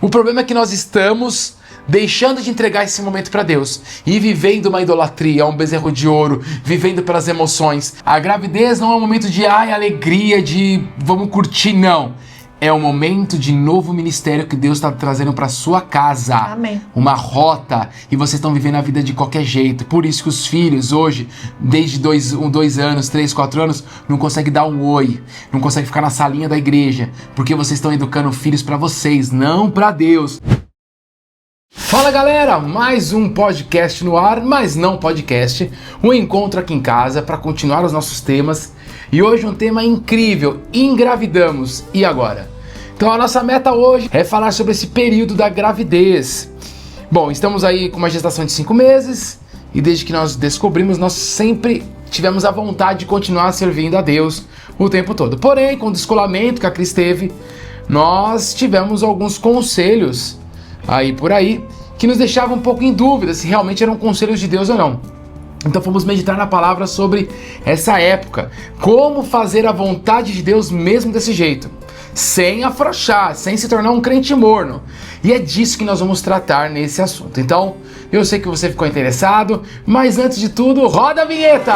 O problema é que nós estamos deixando de entregar esse momento para Deus e vivendo uma idolatria, um bezerro de ouro, vivendo pelas emoções. A gravidez não é um momento de alegria, de vamos curtir, não. É um momento de novo ministério que Deus está trazendo para sua casa. Amém. Uma rota. E vocês estão vivendo a vida de qualquer jeito. Por isso que os filhos hoje, desde 2 anos, 3, 4 anos, não conseguem dar um oi. Não conseguem ficar na salinha da igreja. Porque vocês estão educando filhos para vocês, não para Deus. Fala galera, mais um podcast no ar, mas não podcast. Um encontro aqui em casa para continuar os nossos temas. E hoje um tema incrível, engravidamos. E agora? Então a nossa meta hoje é falar sobre esse período da gravidez. Bom, estamos aí com uma gestação de 5 meses e desde que nós descobrimos, nós sempre tivemos a vontade de continuar servindo a Deus o tempo todo. Porém, com o descolamento que a Cris teve, nós tivemos alguns conselhos por aí que nos deixavam um pouco em dúvida se realmente eram conselhos de Deus ou não. Então fomos meditar na palavra sobre essa época, como fazer a vontade de Deus mesmo desse jeito, sem afrouxar, sem se tornar um crente morno. E é disso que nós vamos tratar nesse assunto. Então, eu sei que você ficou interessado, mas antes de tudo, roda a vinheta!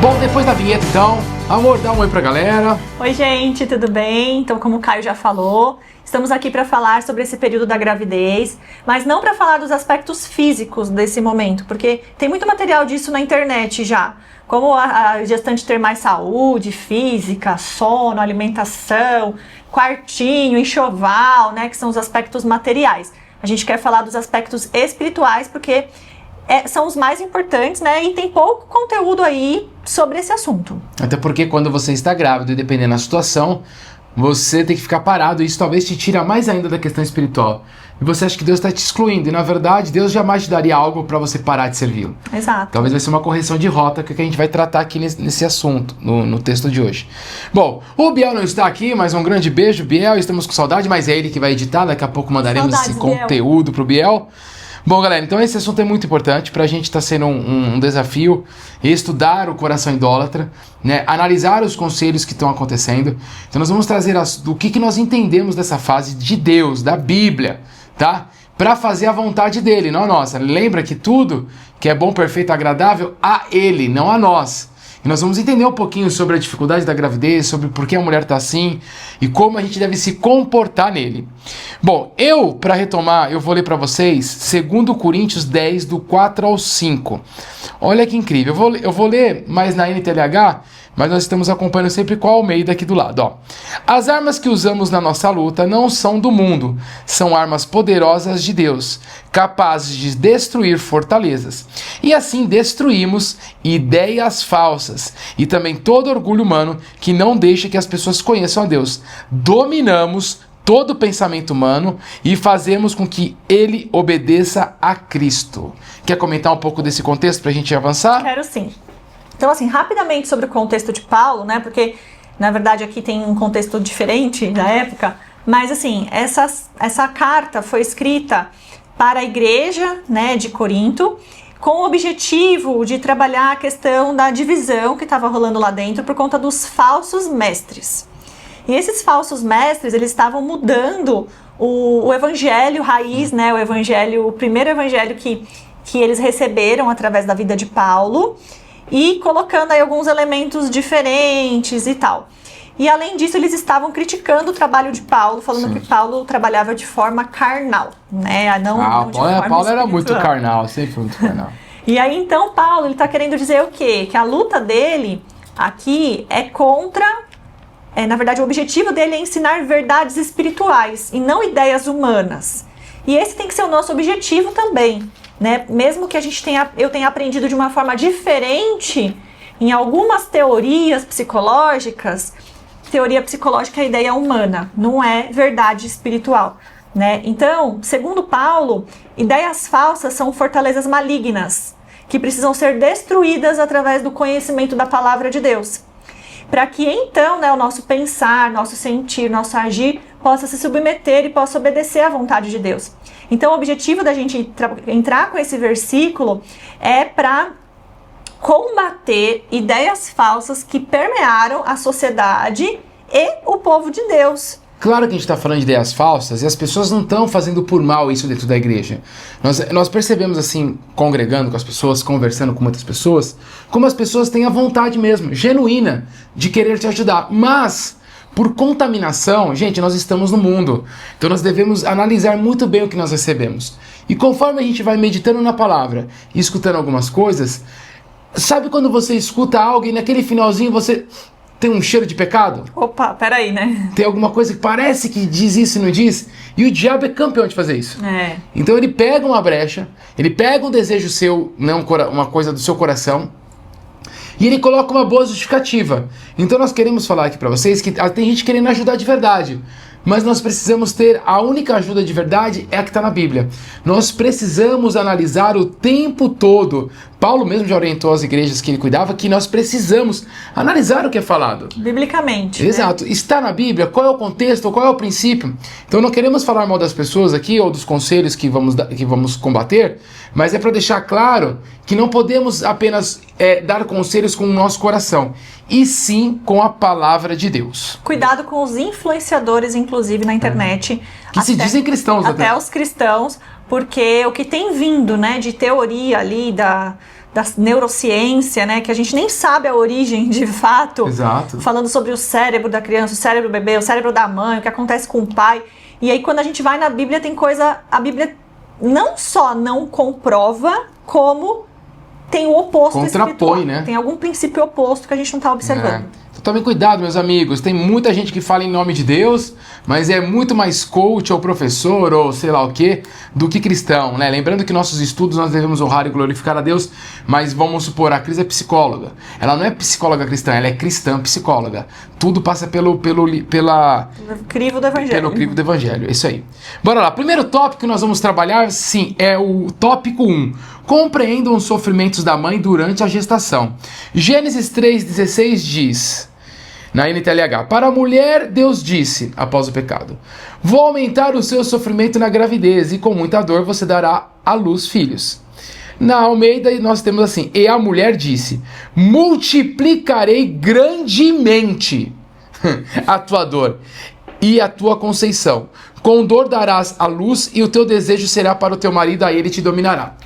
Bom, depois da vinheta então, amor, dá um oi pra galera. Oi gente, tudo bem? Então, como o Caio já falou, estamos aqui para falar sobre esse período da gravidez, mas não para falar dos aspectos físicos desse momento, porque tem muito material disso na internet já. Como a gestante ter mais saúde física, sono, alimentação, quartinho, enxoval, né, que são os aspectos materiais. A gente quer falar dos aspectos espirituais porque são os mais importantes, né, e tem pouco conteúdo aí sobre esse assunto. Até porque quando você está grávido e dependendo da situação, você tem que ficar parado e isso talvez te tira mais ainda da questão espiritual. E você acha que Deus está te excluindo. E na verdade, Deus jamais te daria algo para você parar de servi-lo. Exato. Talvez vai ser uma correção de rota que a gente vai tratar aqui nesse assunto, no texto de hoje. Bom, o Biel não está aqui, mas um grande beijo, Biel. Estamos com saudade, mas é ele que vai editar. Daqui a pouco mandaremos esse conteúdo pro Biel. Bom, galera, então esse assunto é muito importante, pra gente tá sendo um desafio estudar o coração idólatra, né, analisar os conselhos que estão acontecendo. Então nós vamos trazer o que nós entendemos dessa fase de Deus, da Bíblia, tá? Pra fazer a vontade dele, não a nossa. Lembra que tudo que é bom, perfeito, agradável, a ele, não a nós. E nós vamos entender um pouquinho sobre a dificuldade da gravidez, sobre por que a mulher está assim e como a gente deve se comportar nele. Bom, para retomar, eu vou ler para vocês 2 Coríntios 10, do 4 ao 5. Olha que incrível. Eu vou ler mais na NTLH, mas nós estamos acompanhando sempre com a Almeida aqui do lado. Ó. As armas que usamos na nossa luta não são do mundo, são armas poderosas de Deus, capazes de destruir fortalezas. E assim destruímos ideias falsas e também todo orgulho humano que não deixa que as pessoas conheçam a Deus. Dominamos todo pensamento humano e fazemos com que ele obedeça a Cristo. Quer comentar um pouco desse contexto para a gente avançar? Quero sim. Então, assim, rapidamente sobre o contexto de Paulo, né? Porque, na verdade, aqui tem um contexto diferente da época. Mas, assim, essa carta foi escrita para a igreja, né, de Corinto, com o objetivo de trabalhar a questão da divisão que estava rolando lá dentro por conta dos falsos mestres. E esses falsos mestres, eles estavam mudando o evangelho raiz, né? O primeiro evangelho que eles receberam através da vida de Paulo, e colocando aí alguns elementos diferentes e tal. E além disso, eles estavam criticando o trabalho de Paulo, falando que Paulo trabalhava de forma carnal, né? Paulo era muito carnal, sempre foi muito carnal. E aí, então, Paulo, ele tá querendo dizer o quê? Que a luta dele aqui é contra... na verdade, o objetivo dele é ensinar verdades espirituais e não ideias humanas. E esse tem que ser o nosso objetivo também, né? Mesmo que eu tenha aprendido de uma forma diferente em algumas teorias psicológicas, teoria psicológica é ideia humana, não é verdade espiritual, né? Então, segundo Paulo, ideias falsas são fortalezas malignas que precisam ser destruídas através do conhecimento da palavra de Deus, para que então, né, o nosso pensar, nosso sentir, nosso agir possa se submeter e possa obedecer à vontade de Deus. Então, o objetivo da gente entrar com esse versículo é para combater ideias falsas que permearam a sociedade e o povo de Deus. Claro que a gente está falando de ideias falsas e as pessoas não estão fazendo por mal isso dentro da igreja. Nós percebemos assim, congregando com as pessoas, conversando com muitas pessoas, como as pessoas têm a vontade mesmo, genuína, de querer te ajudar. Mas, por contaminação, gente, nós estamos no mundo. Então nós devemos analisar muito bem o que nós recebemos. E conforme a gente vai meditando na palavra e escutando algumas coisas, sabe quando você escuta algo e naquele finalzinho você... tem um cheiro de pecado? Opa, peraí, né? Tem alguma coisa que parece que diz isso e não diz? E o diabo é campeão de fazer isso. Então ele pega uma brecha, ele pega um desejo seu, não uma coisa do seu coração, e ele coloca uma boa justificativa. Então nós queremos falar aqui pra vocês que tem gente querendo ajudar de verdade, mas nós precisamos ter, a única ajuda de verdade é a que está na Bíblia. Nós precisamos analisar o tempo todo. Paulo mesmo já orientou as igrejas que ele cuidava que nós precisamos analisar o que é falado. Biblicamente. Exato. Né? Está na Bíblia, qual é o contexto, qual é o princípio. Então não queremos falar mal das pessoas aqui ou dos conselhos que vamos combater, mas é para deixar claro que não podemos apenas dar conselhos com o nosso coração, e sim com a palavra de Deus. Cuidado com os influenciadores, inclusive na internet. Que se dizem cristãos. Até os cristãos, porque o que tem vindo, né, de teoria ali da neurociência, né, que a gente nem sabe a origem de fato. Exato. Falando sobre o cérebro da criança, o cérebro do bebê, o cérebro da mãe, o que acontece com o pai. E aí quando a gente vai na Bíblia tem coisa... A Bíblia não só não comprova, como tem o oposto contrapõe, espiritual. Né? Tem algum princípio oposto que a gente não está observando. Então tomem cuidado, meus amigos. Tem muita gente que fala em nome de Deus, mas é muito mais coach ou professor ou sei lá o que do que cristão, né? Lembrando que nossos estudos nós devemos honrar e glorificar a Deus, mas vamos supor, a Cris é psicóloga. Ela não é psicóloga cristã, ela é cristã psicóloga. Tudo passa pelo crivo do Evangelho. Pelo crivo do Evangelho, isso aí. Bora lá, primeiro tópico que nós vamos trabalhar, sim, é o tópico 1. Compreendam os sofrimentos da mãe durante a gestação. Gênesis 3,16 diz, na NTLH, para a mulher Deus disse, após o pecado, vou aumentar o seu sofrimento na gravidez e com muita dor você dará à luz filhos. Na Almeida nós temos assim, e a mulher disse, multiplicarei grandemente a tua dor e a tua conceição. Com dor darás à luz e o teu desejo será para o teu marido, a ele te dominará.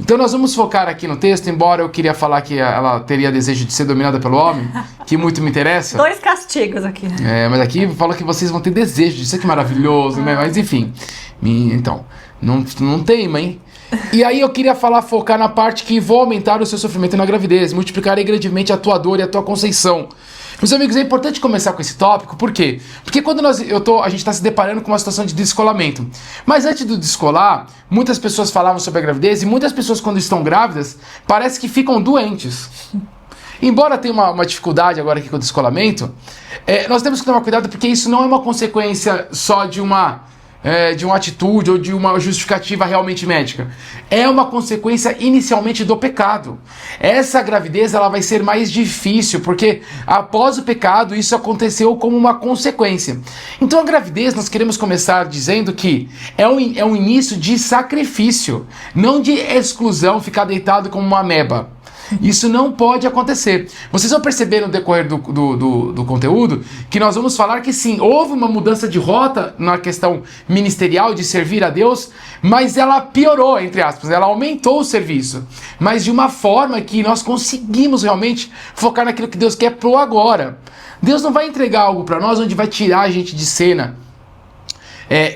Então nós vamos focar aqui no texto, embora eu queria falar que ela teria desejo de ser dominada pelo homem, que muito me interessa. 2 castigos aqui. Mas aqui fala que vocês vão ter desejo disso, que maravilhoso, né? Mas enfim, então, não teima, hein? E aí eu queria focar na parte que vou aumentar o seu sofrimento na gravidez, multiplicarei grandemente a tua dor e a tua conceição. Meus amigos, é importante começar com esse tópico, por quê? Porque quando a gente está se deparando com uma situação de descolamento. Mas antes do descolar, muitas pessoas falavam sobre a gravidez e muitas pessoas quando estão grávidas, parece que ficam doentes. Embora tenha uma dificuldade agora aqui com o descolamento, nós temos que tomar cuidado porque isso não é uma consequência só de uma atitude ou de uma justificativa realmente médica. É uma consequência inicialmente do pecado. Essa gravidez ela vai ser mais difícil, porque após o pecado isso aconteceu como uma consequência. Então a gravidez nós queremos começar dizendo que é um início de sacrifício, não de exclusão, ficar deitado como uma ameba. Isso não pode acontecer. Vocês vão perceber no decorrer do conteúdo que nós vamos falar que sim, houve uma mudança de rota na questão ministerial de servir a Deus, mas ela piorou, entre aspas, ela aumentou o serviço, mas de uma forma que nós conseguimos realmente focar naquilo que Deus quer pro agora. Deus não vai entregar algo para nós onde vai tirar a gente de cena.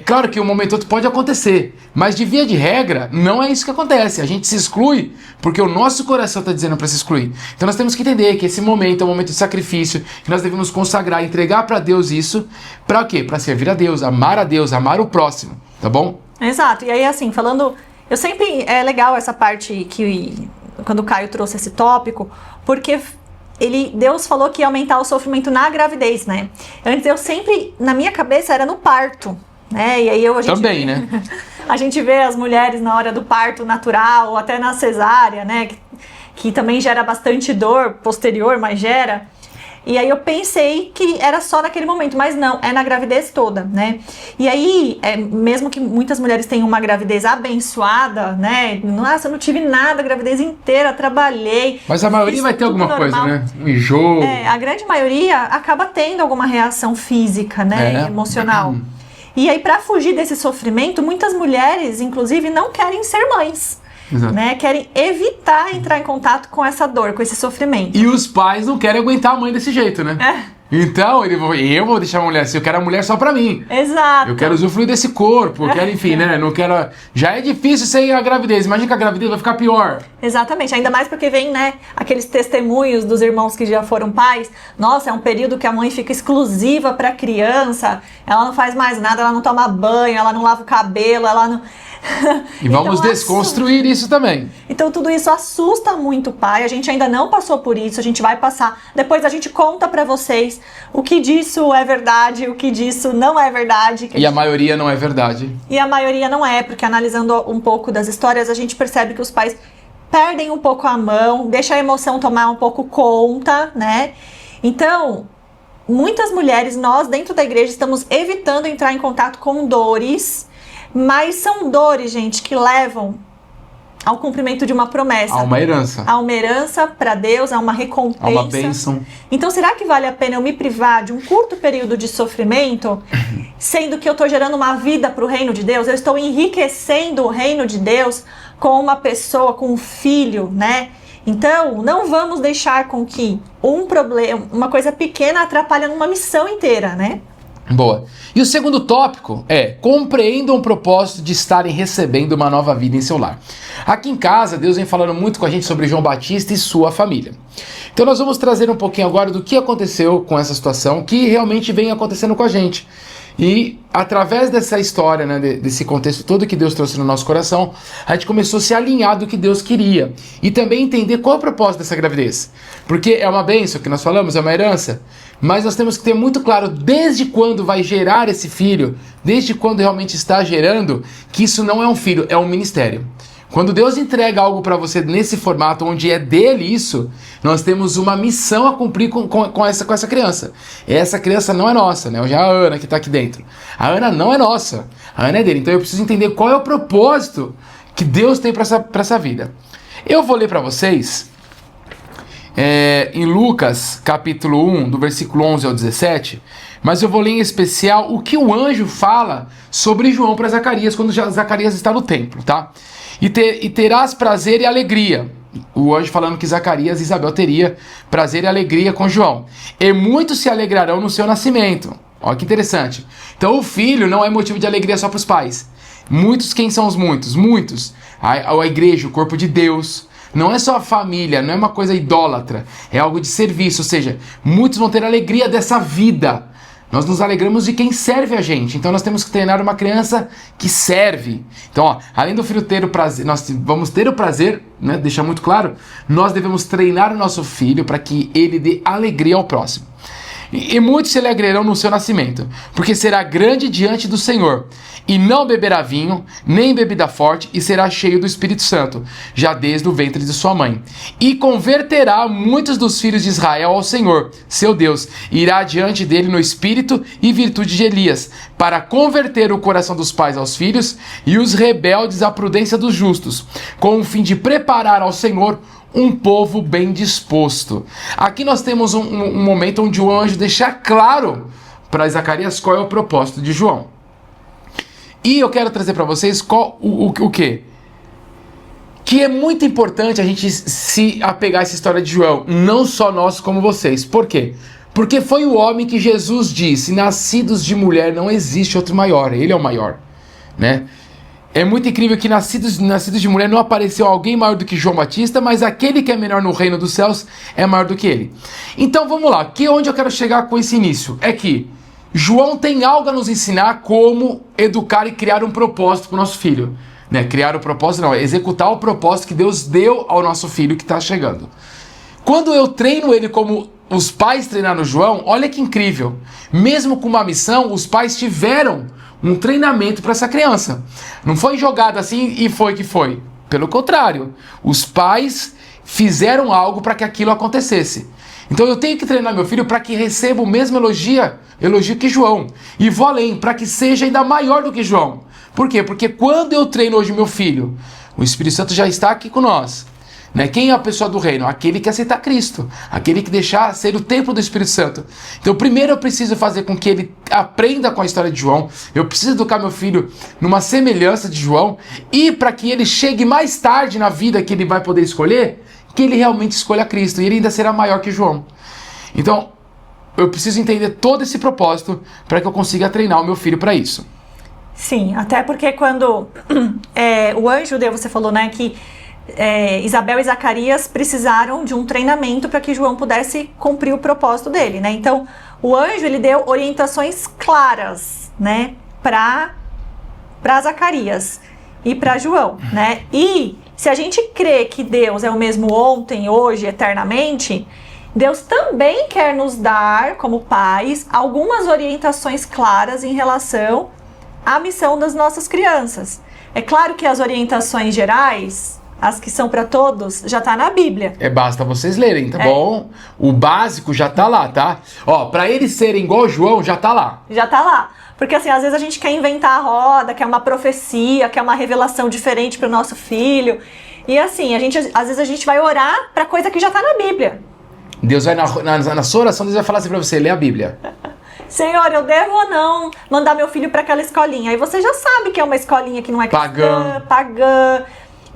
Claro que um momento ou outro pode acontecer, mas de via de regra, não é isso que acontece. A gente se exclui porque o nosso coração está dizendo para se excluir. Então nós temos que entender que esse momento é um momento de sacrifício, que nós devemos consagrar, entregar para Deus isso, para o quê? Para servir a Deus, amar o próximo, tá bom? Exato, e aí assim, falando, eu sempre, é legal essa parte que, quando o Caio trouxe esse tópico, porque... Deus falou que ia aumentar o sofrimento na gravidez, né? Antes eu sempre, na minha cabeça, era no parto, né? E aí a gente também, né? A gente vê as mulheres na hora do parto natural, ou até na cesárea, né? Que também gera bastante dor posterior, mas gera. E aí eu pensei que era só naquele momento, mas não, é na gravidez toda, né? E aí, mesmo que muitas mulheres tenham uma gravidez abençoada, né? Nossa, eu não tive nada a gravidez inteira, trabalhei. Mas a maioria vai ter alguma coisa, né? Um enjoo. A grande maioria acaba tendo alguma reação física, né? Emocional. E aí, para fugir desse sofrimento, muitas mulheres, inclusive, não querem ser mães. Né, querem evitar entrar em contato com essa dor, com esse sofrimento. E os pais não querem aguentar a mãe desse jeito, né? Então, eu vou deixar a mulher assim, eu quero a mulher só pra mim. Exato. Eu quero usufruir desse corpo, eu quero, enfim, né? Não quero... Já é difícil sem a gravidez, imagina que a gravidez vai ficar pior. Exatamente, ainda mais porque vem, né, aqueles testemunhos dos irmãos que já foram pais. Nossa, é um período que a mãe fica exclusiva pra criança, ela não faz mais nada, ela não toma banho, ela não lava o cabelo, ela não... E vamos desconstruir isso também. Então tudo isso assusta muito o pai. A gente ainda não passou por isso, a gente vai passar. Depois a gente conta pra vocês o que disso é verdade, o que disso não é verdade. E a maioria não é verdade. E a maioria não é, porque analisando um pouco das histórias, a gente percebe que os pais perdem um pouco a mão, deixa a emoção tomar um pouco conta, né? Então, muitas mulheres, nós dentro da igreja estamos evitando entrar em contato com dores. Mas são dores, gente, que levam ao cumprimento de uma promessa. A uma herança. A uma herança para Deus, a uma recompensa. A uma bênção. Então, será que vale a pena eu me privar de um curto período de sofrimento, sendo que eu estou gerando uma vida para o reino de Deus? Eu estou enriquecendo o reino de Deus com uma pessoa, com um filho, né? Então, não vamos deixar com que um problema, uma coisa pequena atrapalhe numa missão inteira, né? Boa. E o segundo tópico é: compreendam o propósito de estarem recebendo uma nova vida em seu lar. Aqui em casa, Deus vem falando muito com a gente sobre João Batista e sua família. Então nós vamos trazer um pouquinho agora do que aconteceu com essa situação, que realmente vem acontecendo com a gente. E através dessa história, né, desse contexto todo que Deus trouxe no nosso coração, a gente começou a se alinhar do que Deus queria. E também entender qual é o propósito dessa gravidez. Porque é uma bênção que nós falamos, é uma herança. Mas nós temos que ter muito claro desde quando vai gerar esse filho, desde quando realmente está gerando, que isso não é um filho, é um ministério. Quando Deus entrega algo para você nesse formato, onde é dele isso, nós temos uma missão a cumprir com essa criança. Essa criança não é nossa, né? Já a Ana que está aqui dentro. A Ana não é nossa, a Ana é dele. Então eu preciso entender qual é o propósito que Deus tem para essa vida. Eu vou ler para vocês em Lucas capítulo 1, do versículo 11 ao 17, mas eu vou ler em especial o que o anjo fala sobre João para Zacarias, quando Zacarias está no templo, tá? E terás prazer e alegria. O anjo falando que Zacarias e Isabel teria prazer e alegria com João. E muitos se alegrarão no seu nascimento. Olha que interessante. Então o filho não é motivo de alegria só para os pais. Muitos, quem são os muitos? Muitos. A igreja, o corpo de Deus. Não é só a família, não é uma coisa idólatra. É algo de serviço, ou seja, muitos vão ter alegria dessa vida. Nós nos alegramos de quem serve a gente. Então nós temos que treinar uma criança que serve. Então, ó, além do filho ter o prazer, nós vamos ter o prazer, né, deixar muito claro, nós devemos treinar o nosso filho para que ele dê alegria ao próximo. E muitos se alegrarão no seu nascimento, porque será grande diante do Senhor, e não beberá vinho, nem bebida forte, e será cheio do Espírito Santo, já desde o ventre de sua mãe. E converterá muitos dos filhos de Israel ao Senhor, seu Deus, e irá diante dele no espírito e virtude de Elias, para converter o coração dos pais aos filhos, e os rebeldes à prudência dos justos, com o fim de preparar ao Senhor um povo bem disposto. Aqui nós temos um momento onde o anjo deixa claro para Zacarias qual é o propósito de João. E eu quero trazer para vocês o quê? Que é muito importante a gente se apegar a essa história de João, não só nós como vocês. Por quê? Porque foi o homem que Jesus disse: nascidos de mulher não existe outro maior, ele é o maior, né? É muito incrível que nascidos de mulher não apareceu alguém maior do que João Batista, mas aquele que é menor no reino dos céus é maior do que ele. Então vamos lá, onde eu quero chegar com esse início? É que João tem algo a nos ensinar como educar e criar um propósito para o nosso filho. Né? Criar o propósito não, é executar o propósito que Deus deu ao nosso filho que está chegando. Quando eu treino ele como os pais treinaram João, olha que incrível. Mesmo com uma missão, os pais tiveram um treinamento para essa criança. Não foi jogado assim e foi que foi. Pelo contrário, os pais fizeram algo para que aquilo acontecesse. Então eu tenho que treinar meu filho para que receba o mesmo elogio que João. E vou além, para que seja ainda maior do que João. Por quê? Porque quando eu treino hoje meu filho, o Espírito Santo já está aqui com nós. Né? Quem é a pessoa do reino? Aquele que aceitar Cristo. Aquele que deixar ser o templo do Espírito Santo. Então primeiro eu preciso fazer com que ele aprenda com a história de João. Eu preciso educar meu filho numa semelhança de João. E para que ele chegue mais tarde na vida que ele vai poder escolher, que ele realmente escolha Cristo. E ele ainda será maior que João. Então eu preciso entender todo esse propósito para que eu consiga treinar o meu filho para isso. Sim, até porque quando o anjo deu, você falou, né, que Isabel e Zacarias precisaram de um treinamento para que João pudesse cumprir o propósito dele, né? Então, o anjo, ele deu orientações claras, né, para Zacarias e para João, né? E se a gente crê que Deus é o mesmo ontem, hoje, eternamente, Deus também quer nos dar, como pais, algumas orientações claras em relação à missão das nossas crianças. É claro que as orientações gerais, as que são para todos, já tá na Bíblia. Basta vocês lerem, tá bom? O básico já tá lá, tá? Ó, para eles serem igual João, já tá lá. Já tá lá. Porque assim, às vezes a gente quer inventar a roda, quer uma profecia, quer uma revelação diferente pro nosso filho. E assim, às vezes a gente vai orar pra coisa que já tá na Bíblia. Deus vai na sua oração, Deus vai falar assim pra você, lê a Bíblia. Senhor, eu devo ou não mandar meu filho para aquela escolinha? Aí você já sabe que é uma escolinha que não é cristã, pagã,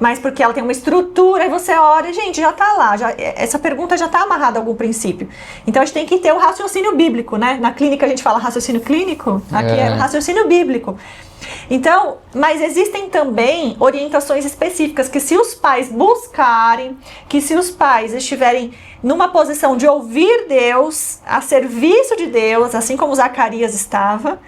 mas porque ela tem uma estrutura, aí você ora, gente, já tá lá, essa pergunta já tá amarrada a algum princípio. Então a gente tem que ter o raciocínio bíblico, né? Na clínica a gente fala raciocínio clínico, aqui é raciocínio bíblico. Então, mas existem também orientações específicas que se os pais buscarem, que se os pais estiverem numa posição de ouvir Deus, a serviço de Deus, assim como Zacarias estava,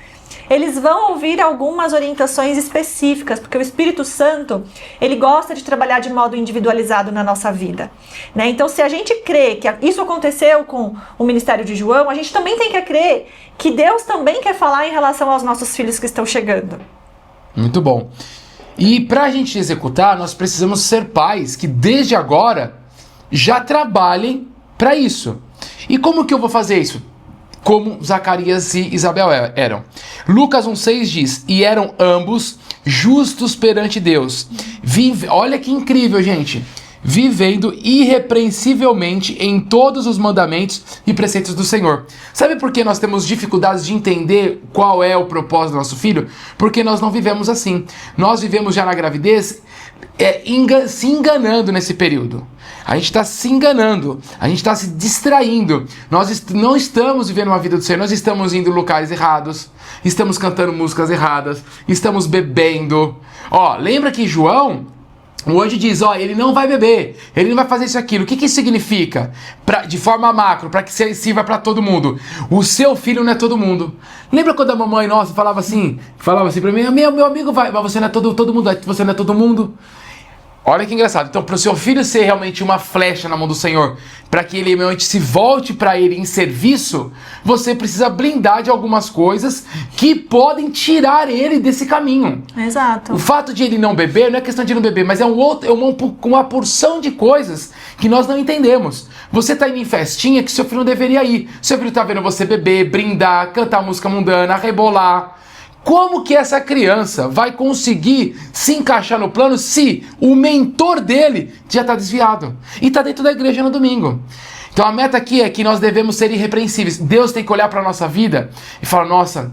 eles vão ouvir algumas orientações específicas, porque o Espírito Santo, ele gosta de trabalhar de modo individualizado na nossa vida, né? Então, se a gente crê que isso aconteceu com o ministério de João, a gente também tem que crer que Deus também quer falar em relação aos nossos filhos que estão chegando. Muito bom. E para a gente executar, nós precisamos ser pais que desde agora já trabalhem para isso. E como que eu vou fazer isso? Como Zacarias e Isabel eram. Lucas 1,6 diz, e eram ambos justos perante Deus. Olha que incrível, gente. Vivendo irrepreensivelmente em todos os mandamentos e preceitos do Senhor. Sabe por que nós temos dificuldades de entender qual é o propósito do nosso filho? Porque nós não vivemos assim. Nós vivemos já na gravidez se enganando nesse período. A gente está se enganando, a gente está se distraindo. Nós não estamos vivendo uma vida do Senhor, nós estamos indo em lugares errados, estamos cantando músicas erradas, estamos bebendo. Ó, lembra que João, o anjo diz, ó, ele não vai beber, ele não vai fazer isso aquilo. O que isso significa? De forma macro, para que sirva para todo mundo. O seu filho não é todo mundo. Lembra quando a mamãe nossa falava assim para mim, meu amigo vai, mas você não é todo mundo, você não é todo mundo. Olha que engraçado. Então, para o seu filho ser realmente uma flecha na mão do Senhor, para que ele realmente se volte para ele em serviço, você precisa blindar de algumas coisas que podem tirar ele desse caminho. Exato. O fato de ele não beber não é questão de não beber, mas é uma porção de coisas que nós não entendemos. Você está indo em festinha que seu filho não deveria ir. Seu filho está vendo você beber, brindar, cantar música mundana, rebolar. Como que essa criança vai conseguir se encaixar no plano se o mentor dele já está desviado e está dentro da igreja no domingo? Então a meta aqui é que nós devemos ser irrepreensíveis. Deus tem que olhar para a nossa vida e falar, nossa,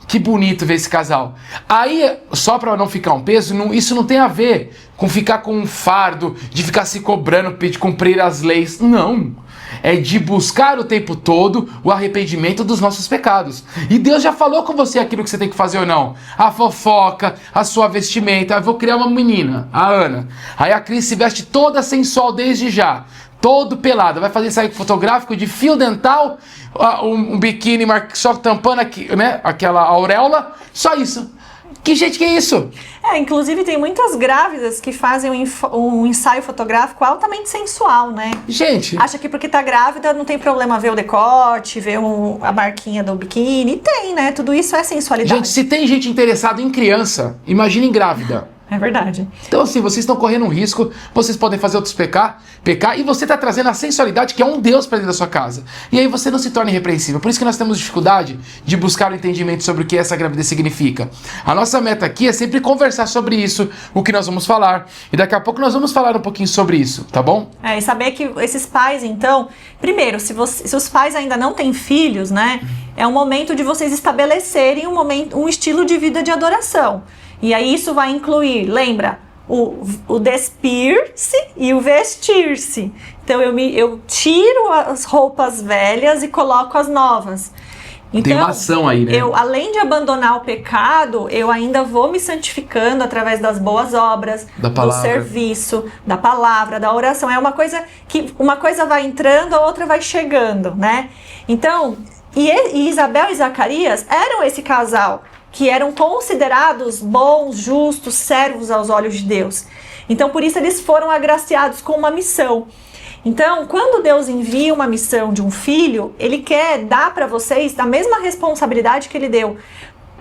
que bonito ver esse casal. Aí, só para não ficar um peso, isso não tem a ver com ficar com um fardo, de ficar se cobrando, de cumprir as leis. Não. É de buscar o tempo todo o arrependimento dos nossos pecados. E Deus já falou com você aquilo que você tem que fazer ou não. A fofoca, a sua vestimenta. Eu vou criar uma menina, a Ana. Aí a Cris se veste toda sensual desde já. Todo pelado. Vai fazer ensaio fotográfico de fio dental, um biquíni só tampando aqui, né, aquela auréola. Só isso. Que gente que é isso? Inclusive tem muitas grávidas que fazem um ensaio fotográfico altamente sensual, né? Gente... Acha que porque tá grávida não tem problema ver o decote, ver a marquinha do biquíni. Tem, né? Tudo isso é sensualidade. Gente, se tem gente interessada em criança, imagine em grávida. É verdade. Então, assim, vocês estão correndo um risco, vocês podem fazer outros pecar, e você está trazendo a sensualidade que é um Deus para dentro da sua casa. E aí você não se torna irrepreensível. Por isso que nós temos dificuldade de buscar o entendimento sobre o que essa gravidez significa. A nossa meta aqui é sempre conversar sobre isso, o que nós vamos falar. E daqui a pouco nós vamos falar um pouquinho sobre isso, tá bom? E saber que esses pais, então, primeiro, se os pais ainda não têm filhos, né, é um momento de vocês estabelecerem um estilo de vida de adoração. E aí isso vai incluir, lembra, o despir-se e o vestir-se. Então eu tiro as roupas velhas e coloco as novas. Então, tem uma ação aí, né? Eu, além de abandonar o pecado, eu ainda vou me santificando através das boas obras, do serviço, da palavra, da oração. É uma coisa que uma coisa vai entrando, a outra vai chegando, né? Então, e Isabel e Zacarias eram esse casal que eram considerados bons, justos, servos aos olhos de Deus. Então, por isso eles foram agraciados com uma missão. Então, quando Deus envia uma missão de um filho, Ele quer dar para vocês a mesma responsabilidade que Ele deu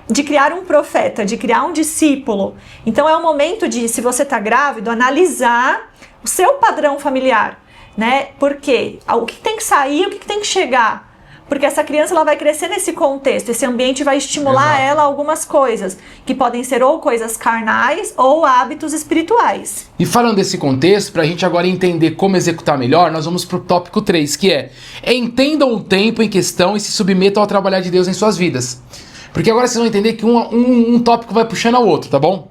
de criar um profeta, de criar um discípulo. Então, é o momento de, se você está grávido, analisar o seu padrão familiar, né? Porque o que tem que sair, o que tem que chegar. Porque essa criança ela vai crescer nesse contexto, esse ambiente vai estimular ela a algumas coisas, que podem ser ou coisas carnais ou hábitos espirituais. E falando desse contexto, para a gente agora entender como executar melhor, nós vamos para o tópico 3, que é entendam o tempo em questão e se submetam ao trabalhar de Deus em suas vidas. Porque agora vocês vão entender que um tópico vai puxando ao outro, tá bom?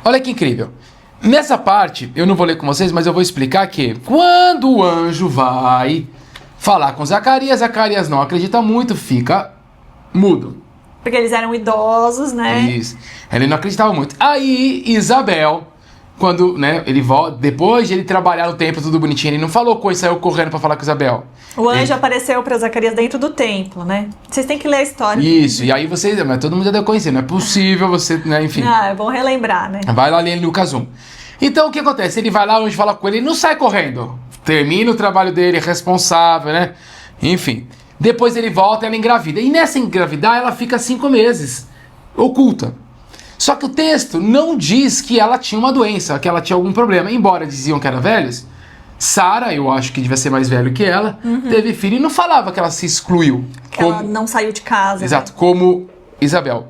Olha que incrível. Nessa parte, eu não vou ler com vocês, mas eu vou explicar que quando o anjo vai falar com Zacarias, Zacarias não acredita muito, fica mudo. Porque eles eram idosos, né? Isso. Ele não acreditava muito. Aí, Isabel, quando, né, ele volta, depois de ele trabalhar no templo, tudo bonitinho, ele não falou coisa e saiu correndo pra falar com Isabel. O anjo apareceu pra Zacarias dentro do templo, né? Vocês têm que ler a história. Isso, e aí vocês, mas todo mundo já deve conhecer, não é possível você, né, enfim. É bom relembrar, né? Vai lá ler em Lucas 1. Então, o que acontece? Ele vai lá, o anjo fala com ele, ele não sai correndo. Termina o trabalho dele, responsável, né? Enfim. Depois ele volta e ela engravida. E nessa engravidar, ela fica 5 meses oculta. Só que o texto não diz que ela tinha uma doença, que ela tinha algum problema. Embora diziam que eram velhos, Sara, eu acho que devia ser mais velho que ela, teve filho e não falava que ela se excluiu. Que ela não saiu de casa. Exato, né? Como Isabel.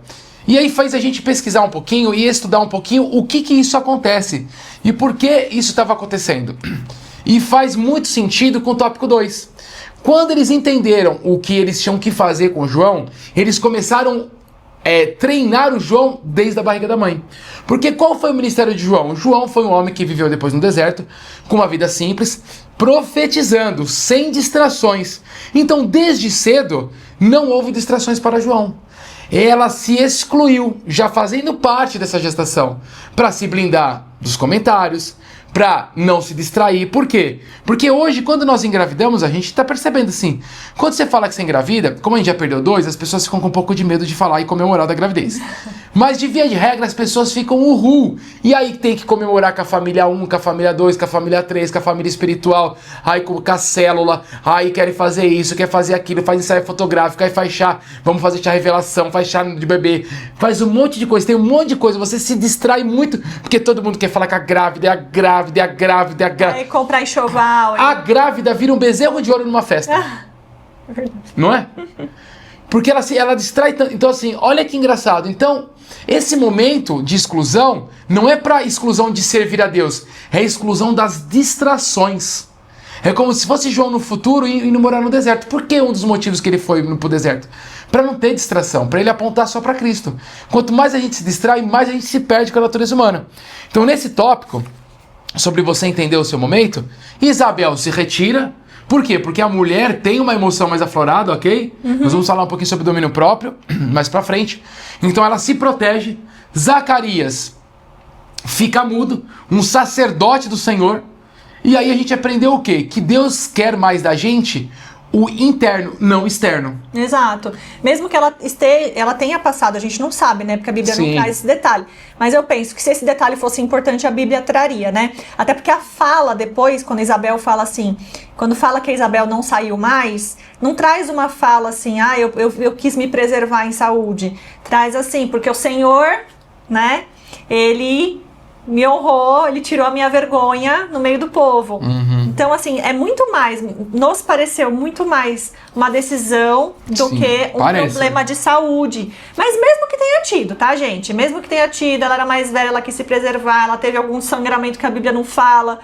E aí faz a gente pesquisar um pouquinho e estudar um pouquinho o que isso acontece. E por que isso estava acontecendo. E faz muito sentido com o tópico 2. Quando eles entenderam o que eles tinham que fazer com João, eles começaram a treinar o João desde a barriga da mãe. Porque qual foi o ministério de João? João foi um homem que viveu depois no deserto, com uma vida simples, profetizando, sem distrações. Então, desde cedo, não houve distrações para João. Ela se excluiu, já fazendo parte dessa gestação, para se blindar dos comentários, para não se distrair. Por quê? Porque hoje, quando nós engravidamos, a gente está percebendo assim, quando você fala que você engravida, como a gente já perdeu 2, as pessoas ficam com um pouco de medo de falar e comemorar da gravidez. Mas de via de regra, as pessoas ficam uhul. E aí tem que comemorar com a família 1, com a família 2, com a família 3, com a família espiritual, aí com a célula, aí querem fazer isso, quer fazer aquilo, faz ensaio fotográfico, aí faz chá, vamos fazer chá revelação, faz chá de bebê, faz um monte de coisa, tem um monte de coisa, você se distrai muito, porque todo mundo quer falar que a grávida é a grávida, é a grávida, é a grávida. Aí comprar enxoval. A grávida vira um bezerro de ouro numa festa. Não é? Porque ela distrai tanto. Então assim, olha que engraçado. Então, esse momento de exclusão não é para exclusão de servir a Deus, é a exclusão das distrações. É como se fosse João no futuro indo morar no deserto. Por que um dos motivos que ele foi pro deserto? Para não ter distração, para ele apontar só para Cristo. Quanto mais a gente se distrai, mais a gente se perde com a natureza humana. Então, nesse tópico, sobre você entender o seu momento, Isabel se retira. Por quê? Porque a mulher tem uma emoção mais aflorada, ok? Nós vamos falar um pouquinho sobre domínio próprio mais pra frente. Então ela se protege. Zacarias fica mudo, um sacerdote do Senhor. E aí a gente aprendeu o quê? Que Deus quer mais da gente o interno, não o externo. Exato. Mesmo que ela tenha passado, a gente não sabe, né? Porque a Bíblia não traz esse detalhe. Mas eu penso que se esse detalhe fosse importante, a Bíblia traria, né? Até porque a fala depois, quando Isabel fala assim, quando fala que a Isabel não saiu mais, não traz uma fala assim, eu quis me preservar em saúde. Traz assim, porque o Senhor, né? ele me honrou, ele tirou a minha vergonha no meio do povo. Então, assim, é muito mais, nos pareceu muito mais uma decisão do que um problema de saúde. Mas mesmo que tenha tido, tá, gente? Mesmo que tenha tido, ela era mais velha, ela quis se preservar, ela teve algum sangramento que a Bíblia não fala.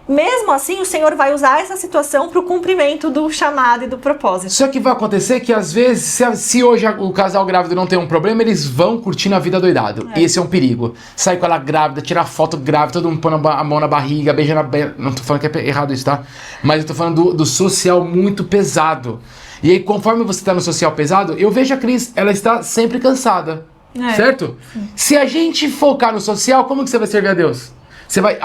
Mesmo assim, o Senhor vai usar essa situação para o cumprimento do chamado e do propósito. Só que vai acontecer que, às vezes, se hoje o casal grávido não tem um problema, eles vão curtindo a vida doidado. Esse é um perigo. Sai com ela grávida, tirar foto grávida, todo mundo põe a mão na barriga, beijando Não tô falando que é errado isso, tá? Mas eu tô falando do social muito pesado. E aí, conforme você tá no social pesado, eu vejo a Cris, ela está sempre cansada. Certo? Se a gente focar no social, como que você vai servir a Deus? Você vai,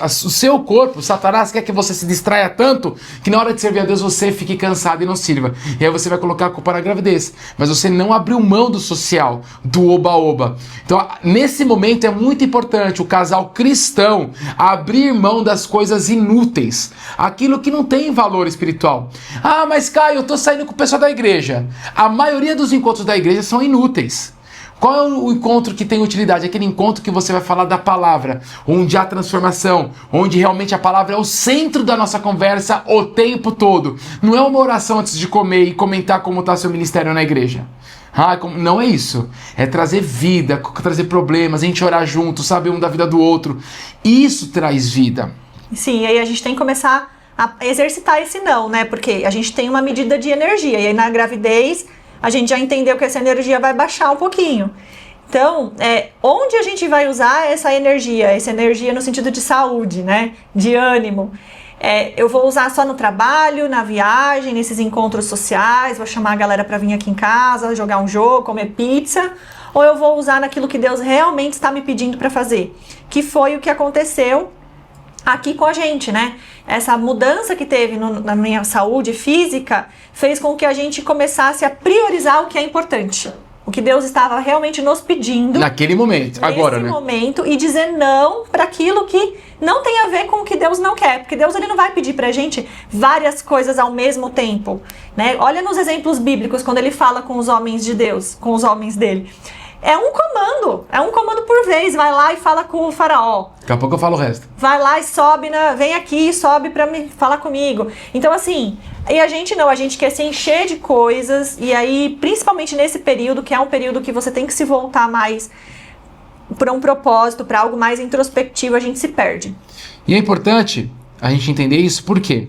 o seu corpo, Satanás quer que você se distraia tanto que na hora de servir a Deus você fique cansado e não sirva. E aí você vai colocar a culpa na gravidez. Mas você não abriu mão do social, do oba-oba. Então, nesse momento é muito importante o casal cristão abrir mão das coisas inúteis. Aquilo que não tem valor espiritual. Ah, mas Caio, eu tô saindo com o pessoal da igreja. A maioria dos encontros da igreja são inúteis. Qual é o encontro que tem utilidade? Aquele encontro que você vai falar da palavra, onde há transformação, onde realmente a palavra é o centro da nossa conversa o tempo todo. Não é uma oração antes de comer e comentar como está seu ministério na igreja. Não é isso. É trazer vida, trazer problemas, a gente orar junto, saber um da vida do outro. Isso traz vida. Sim, e aí a gente tem que começar a exercitar esse não, né? Porque a gente tem uma medida de energia, e aí na gravidez a gente já entendeu que essa energia vai baixar um pouquinho. Então, onde a gente vai usar essa energia no sentido de saúde, né? De ânimo. Eu vou usar só no trabalho, na viagem, nesses encontros sociais, vou chamar a galera para vir aqui em casa, jogar um jogo, comer pizza, ou eu vou usar naquilo que Deus realmente está me pedindo para fazer, que foi o que aconteceu aqui com a gente, né? Essa mudança que teve na minha saúde física fez com que a gente começasse a priorizar o que é importante. O que Deus estava realmente nos pedindo. Naquele momento, agora, né? Nesse momento, e dizer não para aquilo que não tem a ver com o que Deus não quer. Porque Deus ele não vai pedir pra gente várias coisas ao mesmo tempo, né? Olha nos exemplos bíblicos, quando ele fala com os homens de Deus, com os homens dele. É um comando por vez. Vai lá e fala com o faraó. Daqui a pouco eu falo o resto. Vai lá e sobe, vem aqui e sobe pra me falar comigo. Então assim, e a gente não, a gente quer se encher de coisas. E aí, principalmente nesse período, que é um período que você tem que se voltar mais para um propósito, para algo mais introspectivo, a gente se perde. E é importante a gente entender isso, por quê?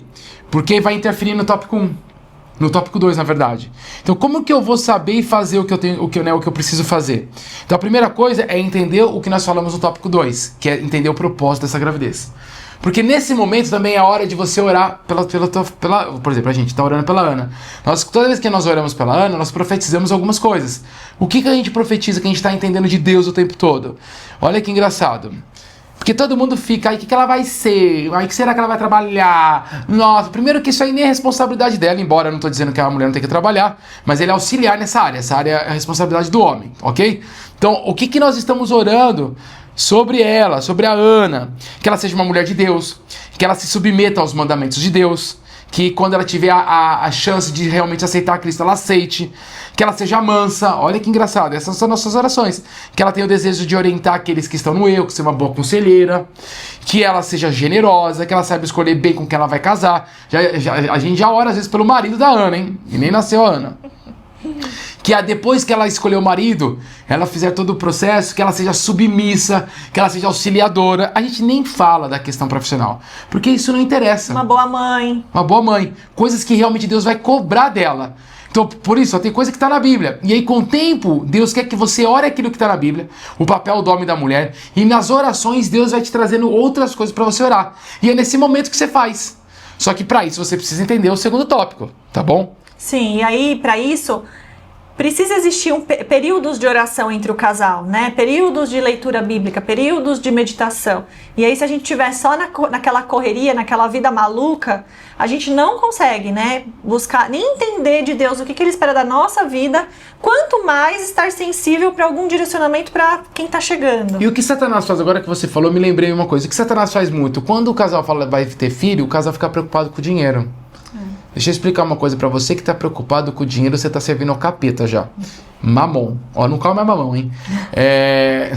Porque vai interferir no tópico 1. No tópico 2, na verdade. Então, como que eu vou saber e fazer o que eu preciso fazer? Então, a primeira coisa é entender o que nós falamos no tópico 2, que é entender o propósito dessa gravidez. Porque nesse momento também é a hora de você orar por exemplo, a gente está orando pela Ana. Toda vez que nós oramos pela Ana, nós profetizamos algumas coisas. O que a gente profetiza que a gente está entendendo de Deus o tempo todo? Olha que engraçado. Porque todo mundo fica, aí o que ela vai ser? Aí que será que ela vai trabalhar? Nossa, primeiro que isso aí nem é responsabilidade dela, embora eu não estou dizendo que a mulher não tem que trabalhar, mas ele é auxiliar nessa área. Essa área é a responsabilidade do homem, ok? Então, o que nós estamos orando sobre ela, sobre a Ana? Que ela seja uma mulher de Deus, que ela se submeta aos mandamentos de Deus, que quando ela tiver a chance de realmente aceitar a Cristo, ela aceite, que ela seja mansa. Olha que engraçado, essas são nossas orações. Que ela tenha o desejo de orientar aqueles que estão no erro, que seja uma boa conselheira, que ela seja generosa, que ela saiba escolher bem com quem ela vai casar. A gente já ora às vezes pelo marido da Ana, hein? E nem nasceu a Ana. Que depois que ela escolher o marido, ela fizer todo o processo, que ela seja submissa, que ela seja auxiliadora. A gente nem fala da questão profissional, porque isso não interessa. Uma boa mãe. Uma boa mãe. Coisas que realmente Deus vai cobrar dela. Então, por isso, tem coisa que está na Bíblia. E aí, com o tempo, Deus quer que você ore aquilo que está na Bíblia, o papel do homem e da mulher. E nas orações, Deus vai te trazendo outras coisas para você orar. E é nesse momento que você faz. Só que para isso, você precisa entender o segundo tópico, tá bom? Sim, e aí, para isso, precisa existir períodos de oração entre o casal, né? Períodos de leitura bíblica, períodos de meditação. E aí, se a gente estiver só naquela correria, naquela vida maluca, a gente não consegue, né? Buscar, nem entender de Deus o que Ele espera da nossa vida, quanto mais estar sensível para algum direcionamento para quem está chegando. E o que Satanás faz, agora que você falou, me lembrei uma coisa. O que Satanás faz muito, quando o casal fala vai ter filho, o casal fica preocupado com o dinheiro. Deixa eu explicar uma coisa pra você que tá preocupado com o dinheiro, você tá servindo ao capeta já. Mamon. Ó, não come mais mamão, hein? É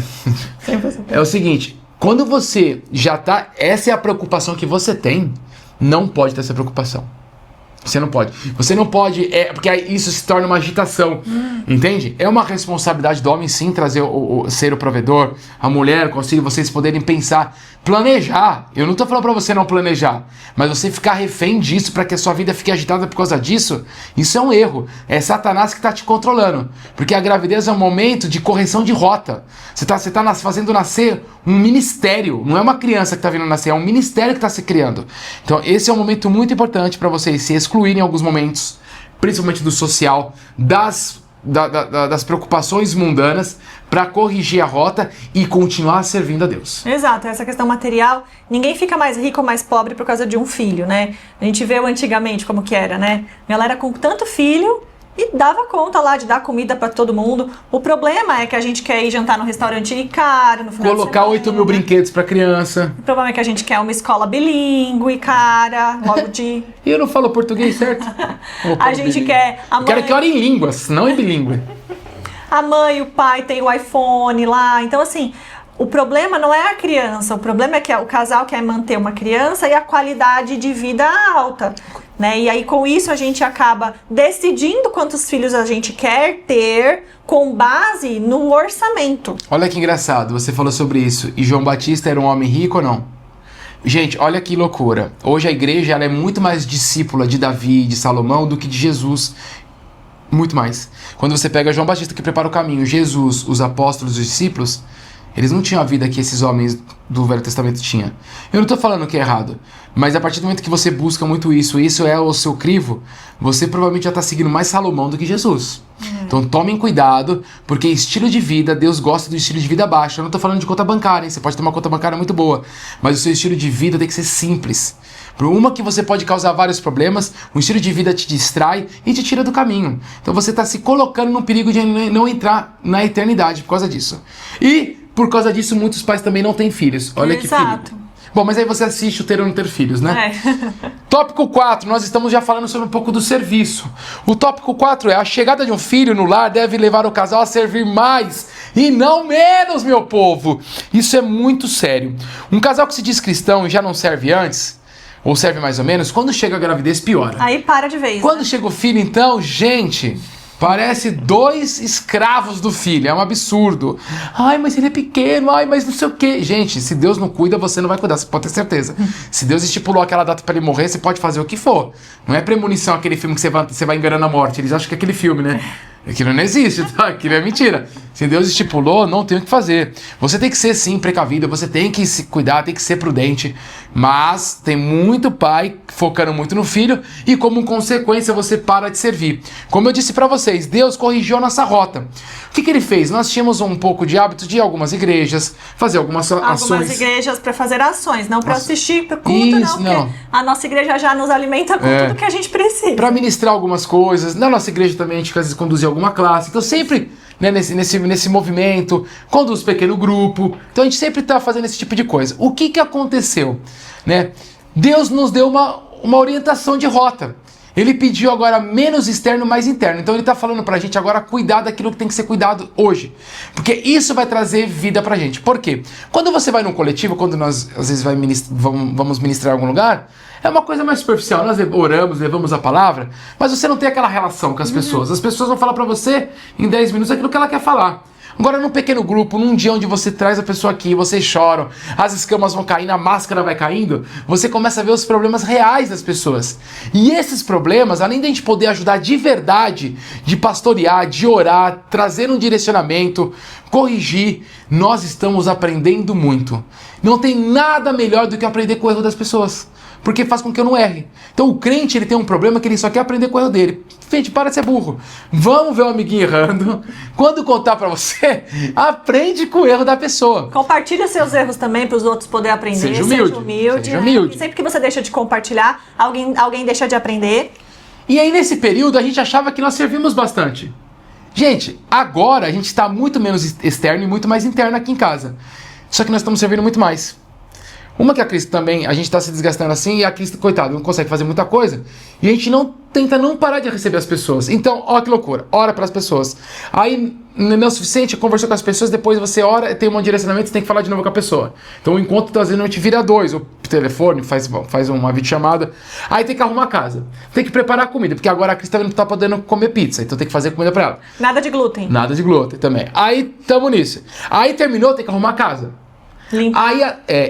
o seguinte, quando você já tá... Essa é a preocupação que você tem, não pode ter essa preocupação. Você não pode. Você não pode... porque aí isso se torna uma agitação. Entende? É uma responsabilidade do homem, sim, trazer ser o provedor, a mulher, conseguir vocês poderem pensar, planejar. Eu não tô falando pra você não planejar, mas você ficar refém disso pra que a sua vida fique agitada por causa disso, isso é um erro. É Satanás que tá te controlando. Porque a gravidez é um momento de correção de rota. Você tá fazendo nascer um ministério. Não é uma criança que tá vindo nascer, é um ministério que tá se criando. Então esse é um momento muito importante pra vocês se excluírem em alguns momentos, principalmente do social, das preocupações mundanas, para corrigir a rota e continuar servindo a Deus. Exato, essa questão material, ninguém fica mais rico ou mais pobre por causa de um filho, né? A gente vê antigamente como que era, né? A galera com tanto filho e dava conta lá de dar comida para todo mundo. O problema é que a gente quer ir jantar no restaurante caro no final colocar de semana. 8 mil brinquedos para criança. O problema é que a gente quer uma escola bilíngue, cara, logo de... E eu não falo português, certo? A gente bilíngue. quer... A mãe... Quero que ore em línguas, não em bilíngue. A mãe e o pai tem o iPhone lá. Então, assim, o problema não é a criança. O problema é que o casal quer manter uma criança e a qualidade de vida alta. Né? E aí, com isso, a gente acaba decidindo quantos filhos a gente quer ter com base no orçamento. Olha que engraçado, você falou sobre isso. E João Batista era um homem rico ou não? Gente, olha que loucura. Hoje a igreja ela é muito mais discípula de Davi, de Salomão, do que de Jesus. Muito mais. Quando você pega João Batista que prepara o caminho, Jesus, os apóstolos, os discípulos, eles não tinham a vida que esses homens do Velho Testamento tinham. Eu não estou falando que é errado, mas a partir do momento que você busca muito isso é o seu crivo, você provavelmente já está seguindo mais Salomão do que Jesus. Então tomem cuidado, porque estilo de vida, Deus gosta do estilo de vida baixo. Eu não estou falando de conta bancária, hein? Você pode ter uma conta bancária muito boa, mas o seu estilo de vida tem que ser simples. Por uma que você pode causar vários problemas, um estilo de vida te distrai e te tira do caminho. Então você está se colocando no perigo de não entrar na eternidade por causa disso. E por causa disso, muitos pais também não têm filhos. Olha que perigo. Bom, mas aí você assiste o Ter ou Não Ter Filhos, né? Tópico 4, nós estamos já falando sobre um pouco do serviço. O tópico 4 é: a chegada de um filho no lar deve levar o casal a servir mais e não menos, meu povo. Isso é muito sério. Um casal que se diz cristão e já não serve antes, ou serve mais ou menos, quando chega a gravidez piora. Aí para de vez. Quando chega o filho, então, gente... Parece 2 escravos do filho, é um absurdo. Ai, mas ele é pequeno, ai, mas não sei o quê. Gente, se Deus não cuida, você não vai cuidar, você pode ter certeza. Se Deus estipulou aquela data pra ele morrer, você pode fazer o que for. Não é premonição aquele filme que você vai enganando a morte, eles acham que é aquele filme, né? Aquilo não existe, tá? Aquilo é mentira. Se Deus estipulou, não tem o que fazer. Você tem que ser, sim, precavido, você tem que se cuidar, tem que ser prudente. Mas tem muito pai focando muito no filho e, como consequência, você para de servir. Como eu disse pra vocês, Deus corrigiu a nossa rota. O que ele fez? Nós tínhamos um pouco de hábito de algumas igrejas fazer algumas ações. Algumas igrejas para fazer ações, não para assistir pro culto, isso, não. Porque a nossa igreja já nos alimenta com tudo que a gente precisa. Para ministrar algumas coisas. Na nossa igreja também a gente às vezes conduzir alguma classe. Então sempre, né, nesse movimento, conduz pequeno grupo. Então a gente sempre está fazendo esse tipo de coisa. O que aconteceu? Né? Deus nos deu uma orientação de rota. Ele pediu agora menos externo, mais interno. Então ele está falando pra gente agora cuidar daquilo que tem que ser cuidado hoje. Porque isso vai trazer vida pra gente. Por quê? Quando você vai num coletivo, quando nós às vezes vamos ministrar em algum lugar, é uma coisa mais superficial. Nós oramos, levamos a palavra, mas você não tem aquela relação com as pessoas. As pessoas vão falar pra você em 10 minutos aquilo que ela quer falar. Agora, num pequeno grupo, num dia onde você traz a pessoa aqui, vocês choram, as escamas vão caindo, a máscara vai caindo, você começa a ver os problemas reais das pessoas. E esses problemas, além de a gente poder ajudar de verdade, de pastorear, de orar, trazer um direcionamento, corrigir, nós estamos aprendendo muito. Não tem nada melhor do que aprender com o erro das pessoas, porque faz com que eu não erre. Então o crente, ele tem um problema que ele só quer aprender com o erro dele. Gente, para de ser burro. Vamos ver o amiguinho errando. Quando contar pra você, aprende com o erro da pessoa. Compartilha seus erros também para os outros poderem aprender. Seja humilde. Seja humilde. Sempre que você deixa de compartilhar, alguém deixa de aprender. E aí nesse período a gente achava que nós servimos bastante. Gente, agora a gente está muito menos externo e muito mais interno aqui em casa. Só que nós estamos servindo muito mais. Uma que a Cris também, a gente tá se desgastando assim, e a Cris, coitado, não consegue fazer muita coisa, e a gente tenta não parar de receber as pessoas. Então, ó que loucura, ora para as pessoas. Aí, não é o suficiente, conversou com as pessoas, depois você ora, tem um direcionamento, você tem que falar de novo com a pessoa. Então o encontro às vezes não te vira 2, o telefone, faz uma videochamada. Aí tem que arrumar a casa, tem que preparar a comida, porque agora a Cris não tá podendo comer pizza, então tem que fazer comida pra ela. Nada de glúten. Nada de glúten também. Aí tamo nisso. Aí terminou, tem que arrumar a casa. Limpo. Aí,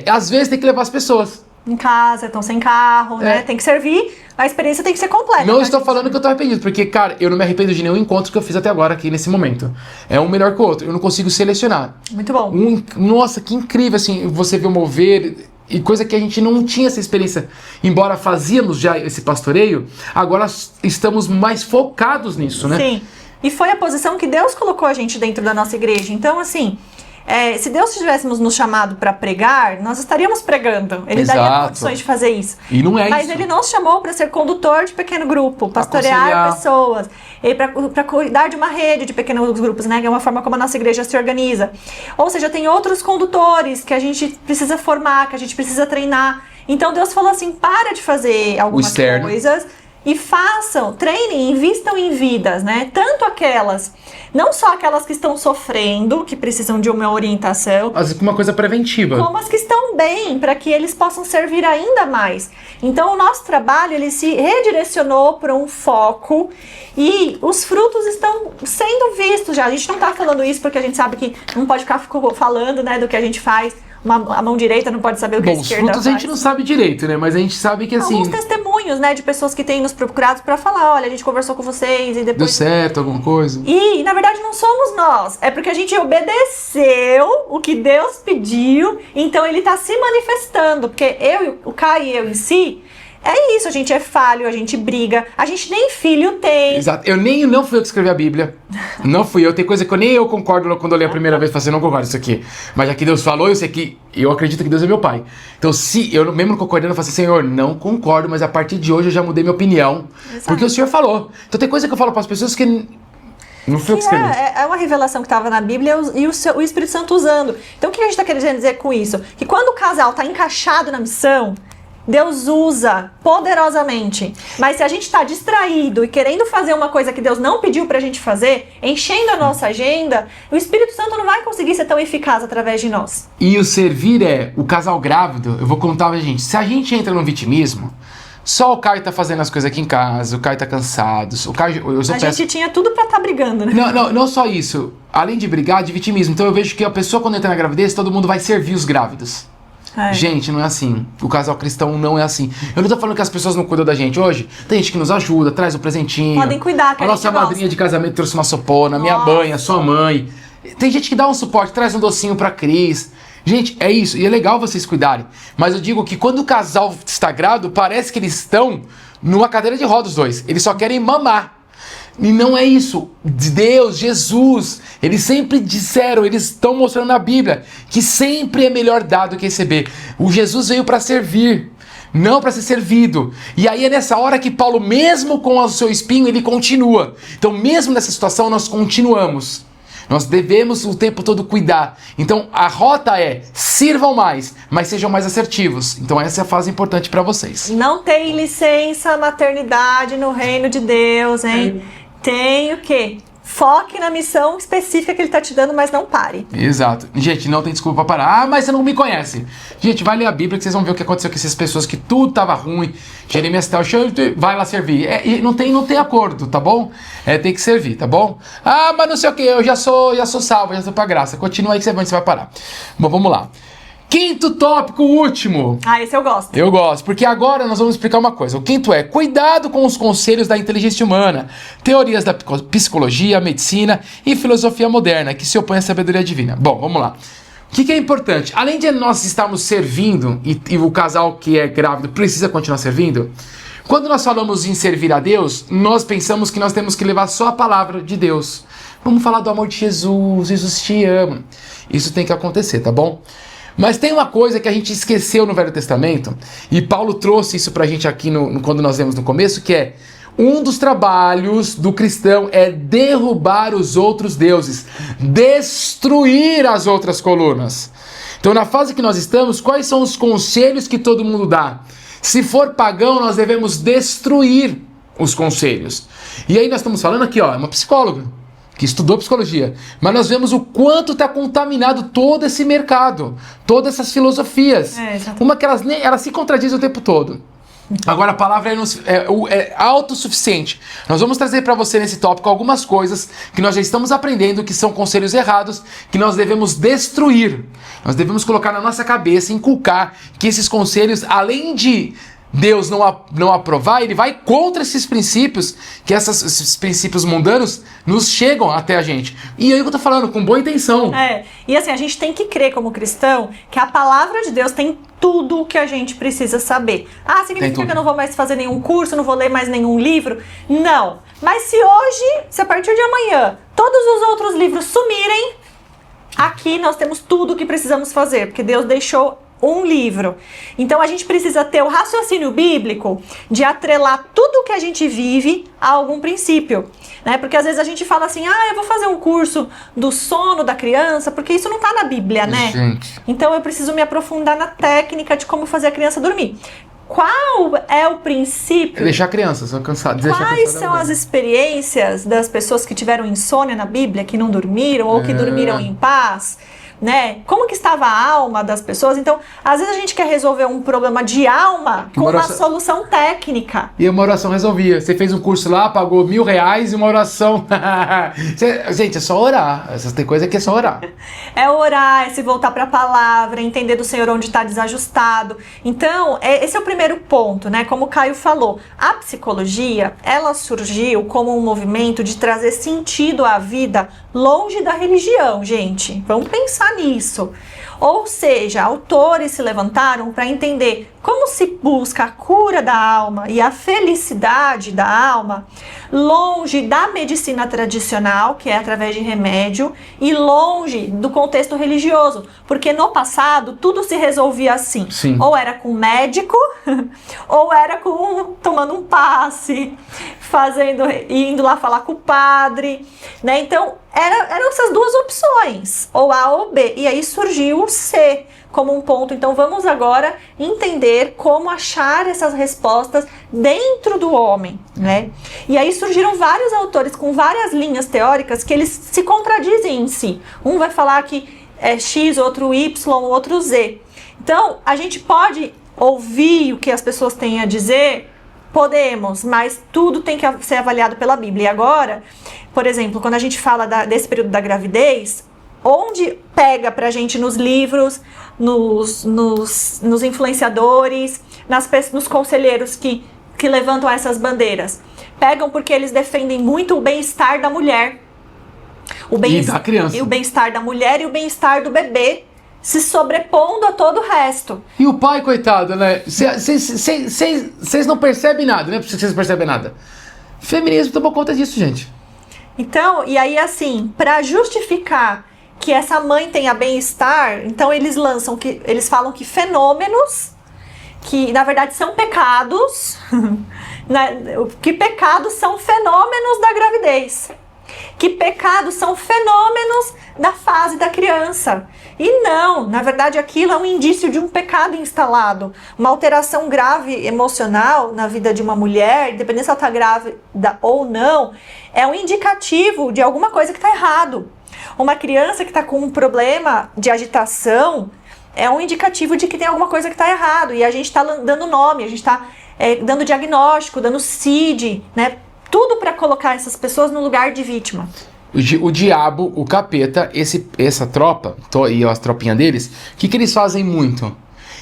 às vezes tem que levar as pessoas. Em casa, estão sem carro, né? Tem que servir, a experiência tem que ser completa. Não estou falando que eu tô arrependido, porque, cara, eu não me arrependo de nenhum encontro que eu fiz até agora aqui nesse momento. É um melhor que o outro, eu não consigo selecionar. Muito bom. Nossa, que incrível, assim, você ver o mover, e coisa que a gente não tinha essa experiência. Embora fazíamos já esse pastoreio, agora estamos mais focados nisso, né? Sim, e foi a posição que Deus colocou a gente dentro da nossa igreja. Então, assim... se Deus tivéssemos nos chamado para pregar, nós estaríamos pregando. Ele daria condições de fazer isso. E não é Mas isso. Ele nos chamou para ser condutor de pequeno grupo, pastorear pessoas, para cuidar de uma rede de pequenos grupos, né? Que é uma forma como a nossa igreja se organiza. Ou seja, tem outros condutores que a gente precisa formar, que a gente precisa treinar. Então Deus falou assim: para de fazer algumas coisas e façam, treinem, invistam em vidas, né? Tanto aquelas, não só aquelas que estão sofrendo, que precisam de uma orientação, mas uma coisa preventiva, como as que estão bem, para que eles possam servir ainda mais. Então o nosso trabalho, ele se redirecionou para um foco e os frutos estão sendo vistos já. A gente não está falando isso porque a gente sabe que não pode ficar falando, né, do que a gente faz. A mão direita não pode saber o que a esquerda faz. Os frutos a gente não sabe direito, né? Mas a gente sabe que assim... Alguns testemunhos, né? De pessoas que têm nos procurado para falar, olha, a gente conversou com vocês e depois... Deu certo alguma coisa. E, na verdade, não somos nós. É porque a gente obedeceu o que Deus pediu, então ele tá se manifestando. Porque o Caio e eu em si... É isso, a gente é falho, a gente briga, a gente nem filho tem. Exato, não fui eu que escrevi a Bíblia, não fui eu, tem coisa que nem eu concordo quando eu li a primeira vez, falei assim, não concordo isso aqui, mas já que Deus falou, eu sei que, eu acredito que Deus é meu pai, então se eu mesmo concordando, eu falo assim, Senhor, não concordo, mas a partir de hoje eu já mudei minha opinião, porque o Senhor falou, então tem coisa que eu falo para as pessoas que não fui eu que escrevi. É uma revelação que estava na Bíblia e o Espírito Santo usando. Então o que a gente está querendo dizer com isso? Que quando o casal está encaixado na missão, Deus usa poderosamente. Mas se a gente está distraído e querendo fazer uma coisa que Deus não pediu pra gente fazer, enchendo a nossa agenda, o Espírito Santo não vai conseguir ser tão eficaz através de nós. E o servir o casal grávido, eu vou contar pra gente, se a gente entra no vitimismo, só o Caio tá fazendo as coisas aqui em casa, o Caio tá cansado, o Caio... gente tinha tudo pra estar brigando, né? Não só isso, além de brigar, de vitimismo. Então eu vejo que a pessoa quando entra na gravidez, todo mundo vai servir os grávidos. Gente, não é assim. O casal cristão não é assim. Eu não tô falando que as pessoas não cuidam da gente hoje. Tem gente que nos ajuda, traz um presentinho. Podem cuidar, que a nossa madrinha de casamento trouxe uma sopona, minha mãe, a sua mãe. Tem gente que dá um suporte, traz um docinho pra Cris. Gente, é isso. E é legal vocês cuidarem. Mas eu digo que quando o casal está grávido, parece que eles estão numa cadeira de rodas os dois. Eles só querem mamar. E não é isso. Deus, Jesus, eles sempre disseram, eles estão mostrando na Bíblia que sempre é melhor dar do que receber. O Jesus veio para servir, não para ser servido. E aí é nessa hora que Paulo, mesmo com o seu espinho, ele continua. Então mesmo nessa situação nós continuamos. Nós devemos o tempo todo cuidar. Então a rota é, sirvam mais, mas sejam mais assertivos. Então essa é a fase importante para vocês. Não tem licença maternidade no reino de Deus, hein? Tem o quê? Foque na missão específica que ele tá te dando, mas não pare. Exato. Gente, não tem desculpa pra parar. Ah, mas você não me conhece. Gente, vai ler a Bíblia que vocês vão ver o que aconteceu com essas pessoas que tudo tava ruim. Jeremias tal, vai lá servir. E não tem acordo, tá bom? Tem que servir, tá bom? Ah, mas não sei o que, eu já sou salvo, já sou pra graça. Continua aí que você vai parar. Bom, vamos lá. Quinto tópico, último. Esse eu gosto. Eu gosto, porque agora nós vamos explicar uma coisa. O quinto é, cuidado com os conselhos da inteligência humana, teorias da psicologia, medicina e filosofia moderna, que se opõem à sabedoria divina. Bom, vamos lá. O que é importante? Além de nós estarmos servindo, e o casal que é grávido precisa continuar servindo, quando nós falamos em servir a Deus, nós pensamos que nós temos que levar só a palavra de Deus. Vamos falar do amor de Jesus, Jesus te ama. Isso tem que acontecer, tá bom? Mas tem uma coisa que a gente esqueceu no Velho Testamento, e Paulo trouxe isso pra gente aqui quando nós lemos no começo, que é um dos trabalhos do cristão é derrubar os outros deuses, destruir as outras colunas. Então, na fase que nós estamos, quais são os conselhos que todo mundo dá? Se for pagão, nós devemos destruir os conselhos. E aí nós estamos falando aqui, ó, uma psicóloga que estudou psicologia, mas nós vemos o quanto está contaminado todo esse mercado, todas essas filosofias. Uma que elas se contradizem o tempo todo. Agora a palavra é autossuficiente. Nós vamos trazer para você nesse tópico algumas coisas que nós já estamos aprendendo que são conselhos errados, que nós devemos destruir. Nós devemos colocar na nossa cabeça, inculcar que esses conselhos, além de Deus não aprovar, ele vai contra esses princípios, que esses princípios mundanos nos chegam até a gente. E aí eu tô falando com boa intenção. E assim, a gente tem que crer como cristão que a palavra de Deus tem tudo o que a gente precisa saber. Significa que eu não vou mais fazer nenhum curso, não vou ler mais nenhum livro? Não. Mas se a partir de amanhã todos os outros livros sumirem, aqui nós temos tudo o que precisamos fazer, porque Deus deixou um livro. Então a gente precisa ter o raciocínio bíblico de atrelar tudo que a gente vive a algum princípio, né? Porque às vezes a gente fala assim, eu vou fazer um curso do sono da criança, porque isso não tá na Bíblia, né? Gente. Então eu preciso me aprofundar na técnica de como fazer a criança dormir. Qual é o princípio? Deixar a criança, só cansado. Quais são as experiências das pessoas que tiveram insônia na Bíblia, que não dormiram ou que dormiram em paz? Né? Como que estava a alma das pessoas? Então, às vezes a gente quer resolver um problema de alma com uma solução técnica. E uma oração resolvia. Você fez um curso lá, pagou R$1.000 e uma oração. Gente, é só orar. Tem coisa que é só orar. É orar, é se voltar para a palavra, entender do Senhor onde está desajustado. Então, esse é o primeiro ponto, né? Como o Caio falou, a psicologia, ela surgiu como um movimento de trazer sentido à vida longe da religião, gente. Vamos pensar nisso. Ou seja, autores se levantaram para entender como se busca a cura da alma e a felicidade da alma longe da medicina tradicional, que é através de remédio, e longe do contexto religioso, porque no passado tudo se resolvia assim. Sim. Ou era com médico, ou era tomando um passe, indo lá falar com o padre, né? Então eram essas duas opções, ou A ou B, e aí surgiu o C como um ponto. Então vamos agora entender como achar essas respostas dentro do homem, né? E aí surgiram vários autores com várias linhas teóricas que eles se contradizem em si. Um vai falar que é X, outro Y, outro Z. Então a gente pode ouvir o que as pessoas têm a dizer? Podemos, mas tudo tem que ser avaliado pela Bíblia. E agora, por exemplo, quando a gente fala desse período da gravidez, onde pega pra gente nos livros, nos influenciadores, nos conselheiros que levantam essas bandeiras? Pegam porque eles defendem muito o bem-estar da mulher. E da criança. E o bem-estar da mulher e o bem-estar do bebê, se sobrepondo a todo o resto. E o pai, coitado, né? Vocês não percebem nada, né? Vocês não percebem nada. Feminismo tomou conta disso, gente. Então, e aí assim, para justificar que essa mãe tenha bem-estar, então eles falam que fenômenos, que na verdade são pecados, né? Que pecados são fenômenos da gravidez. Que pecados são fenômenos da fase da criança. E não, na verdade aquilo é um indício de um pecado instalado. Uma alteração grave emocional na vida de uma mulher, independente se ela está grávida ou não, é um indicativo de alguma coisa que está errado. Uma criança que está com um problema de agitação é um indicativo de que tem alguma coisa que está errado. E a gente está dando nome, a gente está dando diagnóstico, dando CID, né? Tudo para colocar essas pessoas no lugar de vítima. O diabo, o capeta, essa tropa, e as tropinhas deles, o que eles fazem muito?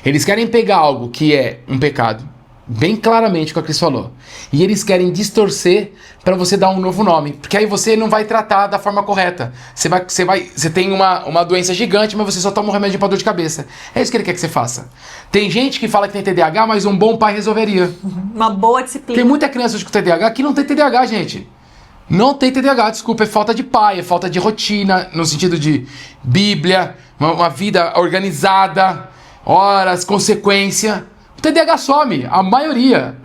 Eles querem pegar algo que é um pecado, bem claramente o que a Cris falou, e eles querem distorcer para você dar um novo nome, porque aí você não vai tratar da forma correta. Você tem uma doença gigante, mas você só toma um remédio para dor de cabeça. É isso que ele quer que você faça. Tem gente que fala que tem TDAH, mas um bom pai resolveria. Uma boa disciplina. Tem muita criança com TDAH que não tem TDAH, gente. Não tem TDAH, desculpa, é falta de pai, é falta de rotina, no sentido de Bíblia, uma vida organizada, horas, consequência. o TDAH some, a maioria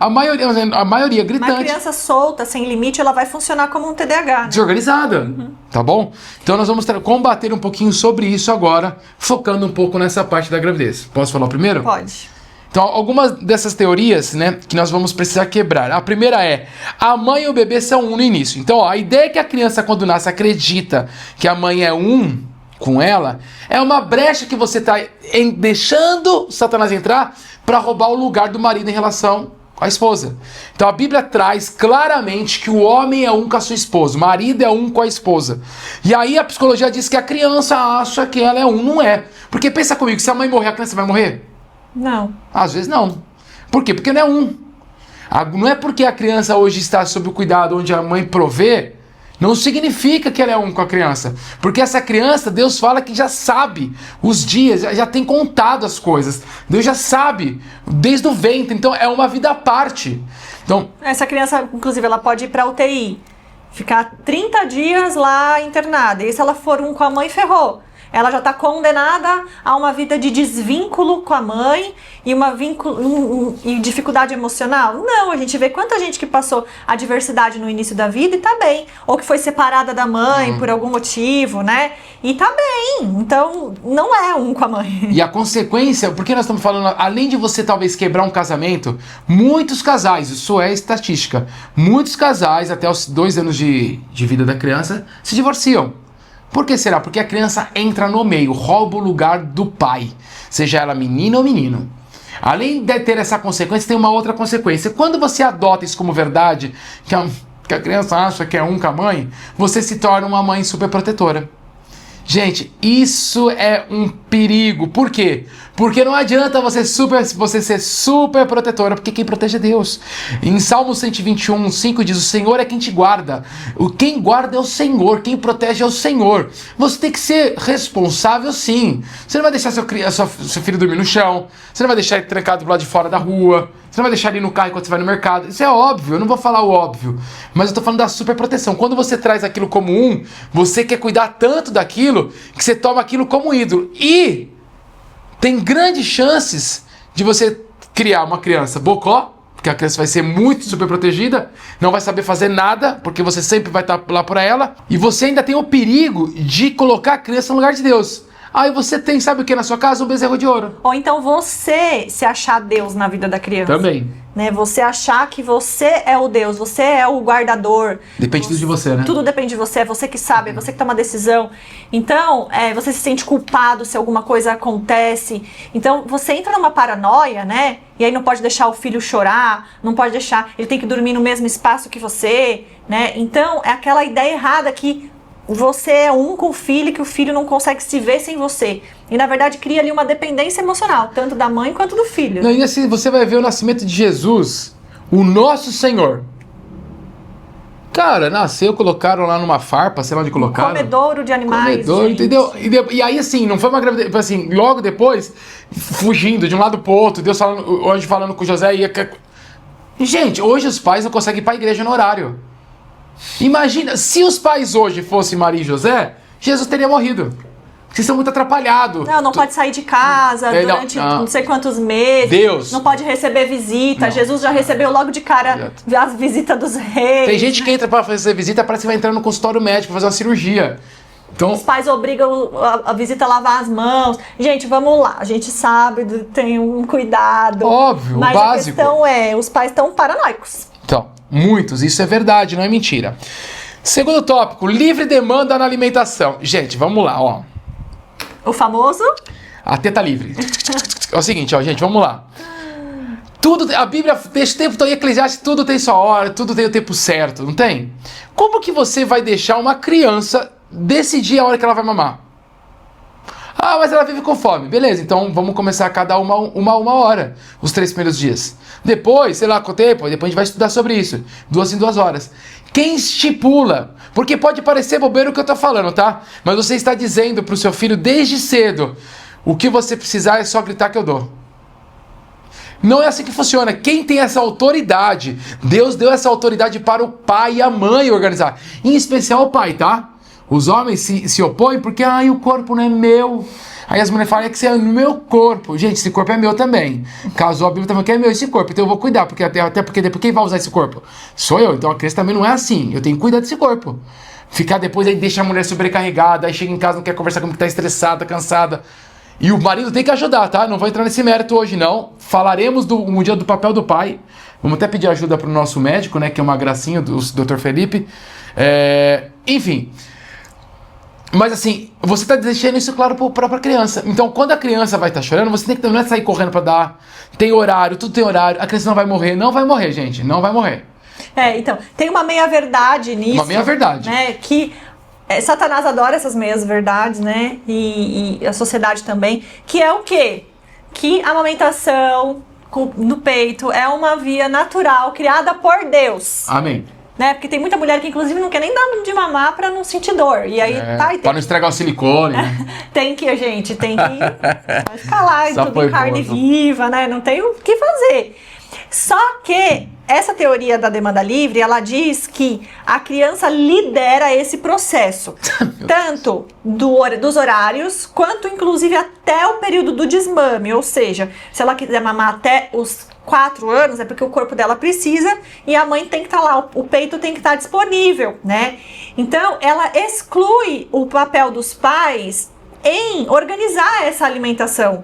gritante. Uma criança solta, sem limite, ela vai funcionar como um TDAH. Né? Desorganizada, tá bom? Então nós vamos combater um pouquinho sobre isso agora, focando um pouco nessa parte da gravidez. Posso falar primeiro? Pode. Então, algumas dessas teorias, né, que nós vamos precisar quebrar. A primeira é, a mãe e o bebê são um no início. Então, ó, a ideia é que a criança, quando nasce, acredita que a mãe é um com ela, é uma brecha que você está deixando Satanás entrar para roubar o lugar do marido em relação à esposa. Então, a Bíblia traz claramente que o homem é um com a sua esposa, o marido é um com a esposa. E aí a psicologia diz que a criança acha que ela é um, não é. Porque pensa comigo, se a mãe morrer, a criança vai morrer? Não. Às vezes não. Por quê? Porque não é um. Não é porque a criança hoje está sob o cuidado onde a mãe provê, não significa que ela é um com a criança. Porque essa criança, Deus fala que já sabe os dias, já tem contado as coisas. Deus já sabe desde o ventre. Então é uma vida à parte. Então, essa criança, inclusive, ela pode ir para UTI, ficar 30 dias lá internada. E se ela for um com a mãe, ferrou. Ela já está condenada a uma vida de desvínculo com a mãe e dificuldade emocional? Não, a gente vê quanta gente que passou adversidade no início da vida e tá bem. Ou que foi separada da mãe por algum motivo, né? E tá bem. Então, não é um com a mãe. E a consequência, porque nós estamos falando, além de você talvez quebrar um casamento, muitos casais, isso é estatística, muitos casais, até os 2 anos de vida da criança, se divorciam. Por que será? Porque a criança entra no meio, rouba o lugar do pai, seja ela menina ou menino. Além de ter essa consequência, tem uma outra consequência. Quando você adota isso como verdade, que a criança acha que é um com a mãe, você se torna uma mãe super protetora. Gente, isso é um perigo. Por quê? Porque não adianta você ser super protetora, porque quem protege é Deus. Em Salmo 121, 5 diz, o Senhor é quem te guarda. Quem guarda é o Senhor, quem protege é o Senhor. Você tem que ser responsável, sim. Você não vai deixar seu filho dormir no chão, você não vai deixar ele trancado do lado de fora da rua, você não vai deixar ele no carro enquanto você vai no mercado. Isso é óbvio, eu não vou falar o óbvio. Mas eu tô falando da super proteção. Quando você traz aquilo como um, você quer cuidar tanto daquilo que você toma aquilo como ídolo. E tem grandes chances de você criar uma criança bocó, porque a criança vai ser muito super protegida, não vai saber fazer nada, porque você sempre vai estar lá por ela. E você ainda tem o perigo de colocar a criança no lugar de Deus. Aí você tem, sabe o que na sua casa? Um bezerro de ouro. Ou então você se achar Deus na vida da criança. Também. Né? Você achar que você é o Deus, você é o guardador. Depende tudo de você, né? Tudo depende de você, é você que sabe, é você que toma a decisão. Então, você se sente culpado se alguma coisa acontece. Então, você entra numa paranoia, né? E aí não pode deixar o filho chorar, não pode deixar... Ele tem que dormir no mesmo espaço que você, né? Então, é aquela ideia errada que você é um com o filho, que o filho não consegue se ver sem você. E na verdade cria ali uma dependência emocional, tanto da mãe quanto do filho. Não, e assim, você vai ver o nascimento de Jesus, o nosso Senhor. Cara, nasceu, colocaram lá numa farpa, sei lá onde colocaram. Comedouro de animais. Comedouro, entendeu? E aí assim, não foi uma gravidez, assim, logo depois, fugindo de um lado pro outro, Deus falando, hoje falando com José. Gente, hoje os pais não conseguem ir pra igreja no horário. Imagina, se os pais hoje fossem Maria e José, Jesus teria morrido. Vocês são muito atrapalhados. Não pode sair de casa durante não sei quantos meses. Deus. Não pode receber visita. Não. Jesus já recebeu logo de cara a visita dos reis. Tem gente que entra para fazer visita, parece que vai entrar no consultório médico para fazer uma cirurgia. Então, os pais obrigam a visita a lavar as mãos. Gente, vamos lá. A gente sabe, tem um cuidado. Óbvio, mas básico. A questão é, os pais estão paranoicos. Então, muitos. Isso é verdade, não é mentira. Segundo tópico, livre demanda na alimentação. Gente, vamos lá, ó. O famoso? A teta livre. É o seguinte, ó, gente, vamos lá. Tudo, a Bíblia deixa o tempo todo, em Eclesiastes, tudo tem sua hora, tudo tem o tempo certo, não tem? Como que você vai deixar uma criança decidir a hora que ela vai mamar? Ah, mas ela vive com fome. Beleza, então vamos começar a cada uma hora, os 3 primeiros dias. Depois, sei lá, com o tempo, depois a gente vai estudar sobre isso. 2 em 2 horas. Quem estipula? Porque pode parecer bobeira o que eu tô falando, tá? Mas você está dizendo pro seu filho desde cedo, o que você precisar é só gritar que eu dou. Não é assim que funciona. Quem tem essa autoridade, Deus deu essa autoridade para o pai e a mãe organizar. Em especial o pai, tá? Os homens se opõem porque o corpo não é meu. Aí as mulheres falam, é que você é no meu corpo. Gente, esse corpo é meu também. Casou, a Bíblia também que é meu esse corpo. Então eu vou cuidar, porque até porque depois quem vai usar esse corpo? Sou eu. Então a criança também não é assim. Eu tenho que cuidar desse corpo. Ficar depois aí deixa a mulher sobrecarregada, aí chega em casa, não quer conversar comigo, tá estressada, cansada. E o marido tem que ajudar, tá? Não vou entrar nesse mérito hoje, não. Falaremos um dia do papel do pai. Vamos até pedir ajuda pro nosso médico, né? Que é uma gracinha, do Dr. Felipe. Enfim. Mas assim, você tá deixando isso claro pra criança. Então, quando a criança vai estar chorando, você tem que não é sair correndo pra dar. Tem horário, tudo tem horário. A criança não vai morrer. Não vai morrer, gente. Não vai morrer. Então, tem uma meia-verdade nisso. Uma meia-verdade. Né, que Satanás adora essas meias-verdades, né? E a sociedade também. Que é o quê? Que a amamentação no peito é uma via natural criada por Deus. Amém. Né? Porque tem muita mulher que, inclusive, não quer nem dar de mamar pra não sentir dor. E aí, pra não estragar o silicone, né? Tem que vai ficar lá, tudo em carne viva, né? Não tem o que fazer. Só que essa teoria da demanda livre, ela diz que a criança lidera esse processo. Tanto dos horários, quanto inclusive até o período do desmame. Ou seja, se ela quiser mamar até os 4 anos, é porque o corpo dela precisa e a mãe tem que estar lá, o peito tem que estar disponível, né? Então, ela exclui o papel dos pais em organizar essa alimentação.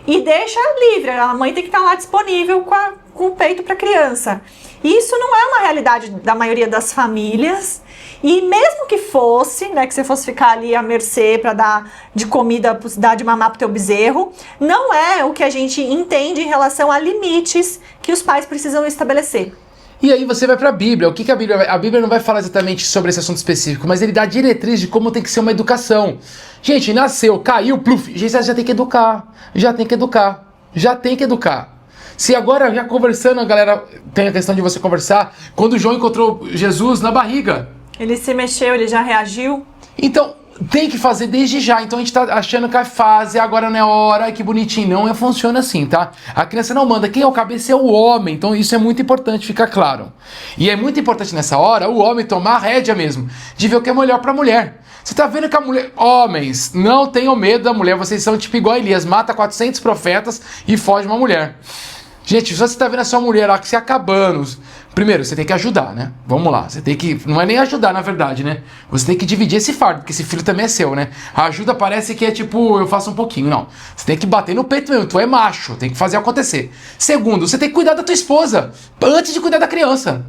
E deixa livre, a mãe tem que estar lá disponível com o peito para a criança. Isso não é uma realidade da maioria das famílias. E mesmo que fosse, né, que você fosse ficar ali à mercê para dar de comida, dar de mamar pro teu bezerro, não é o que a gente entende em relação a limites que os pais precisam estabelecer. E aí você vai para a Bíblia. O que a Bíblia vai... A Bíblia não vai falar exatamente sobre esse assunto específico, mas ele dá diretriz de como tem que ser uma educação. Gente, nasceu, caiu, pluf, gente, já tem que educar. Já tem que educar. Já tem que educar. Se agora, já conversando, a galera tem a questão de você conversar, quando João encontrou Jesus na barriga. Ele se mexeu, ele já reagiu. Então, tem que fazer desde já. Então a gente tá achando que a fase, agora não é hora, ai que bonitinho. Não funciona assim, tá? A criança não manda. Quem é o cabeça é o homem. Então isso é muito importante, fica claro. E é muito importante nessa hora o homem tomar a rédea mesmo, de ver o que é melhor pra mulher. Você tá vendo que a mulher... Homens, não tenham medo da mulher. Vocês são tipo igual a Elias. Mata 400 profetas e foge uma mulher. Gente, se você tá vendo a sua mulher lá que se acabando... Primeiro, você tem que ajudar, né? Vamos lá. Você tem que... Não é nem ajudar, na verdade, né? Você tem que dividir esse fardo, porque esse filho também é seu, né? A ajuda parece que é tipo, eu faço um pouquinho. Não. Você tem que bater no peito mesmo. Tu é macho. Tem que fazer acontecer. Segundo, você tem que cuidar da tua esposa antes de cuidar da criança.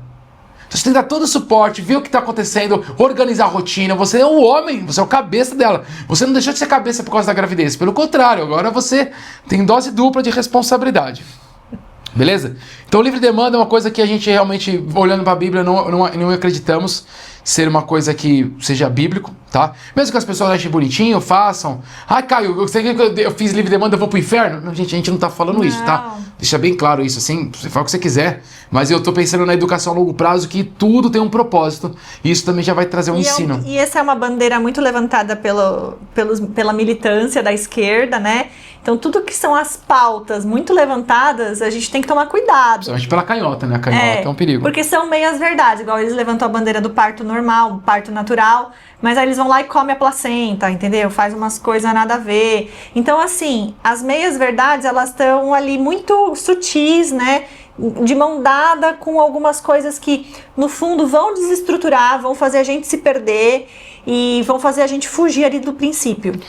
Você tem que dar todo o suporte, ver o que está acontecendo, organizar a rotina. Você é o homem, você é o cabeça dela. Você não deixou de ser cabeça por causa da gravidez. Pelo contrário, agora você tem dose dupla de responsabilidade. Beleza? Então, livre demanda é uma coisa que a gente realmente, olhando para a Bíblia, não acreditamos ser uma coisa que seja bíblico, tá? Mesmo que as pessoas achem bonitinho, façam. Ah, Caio, eu fiz livre demanda, eu vou pro inferno? Não, gente, a gente não tá falando isso, tá? Deixa bem claro isso, assim, você fala o que você quiser, mas eu tô pensando na educação a longo prazo, que tudo tem um propósito, e isso também já vai trazer um ensino. E essa é uma bandeira muito levantada pela militância da esquerda, né? Então, tudo que são as pautas muito levantadas, a gente tem que tomar cuidado. Principalmente pela canhota, né? A canhota é um perigo. Porque são meias verdades, igual eles levantam a bandeira do parto normal, parto natural, mas aí eles vão lá e comem a placenta, entendeu? Faz umas coisas nada a ver. Então, assim, as meias verdades, elas estão ali muito sutis, né? De mão dada com algumas coisas que, no fundo, vão desestruturar, vão fazer a gente se perder e vão fazer a gente fugir ali do princípio.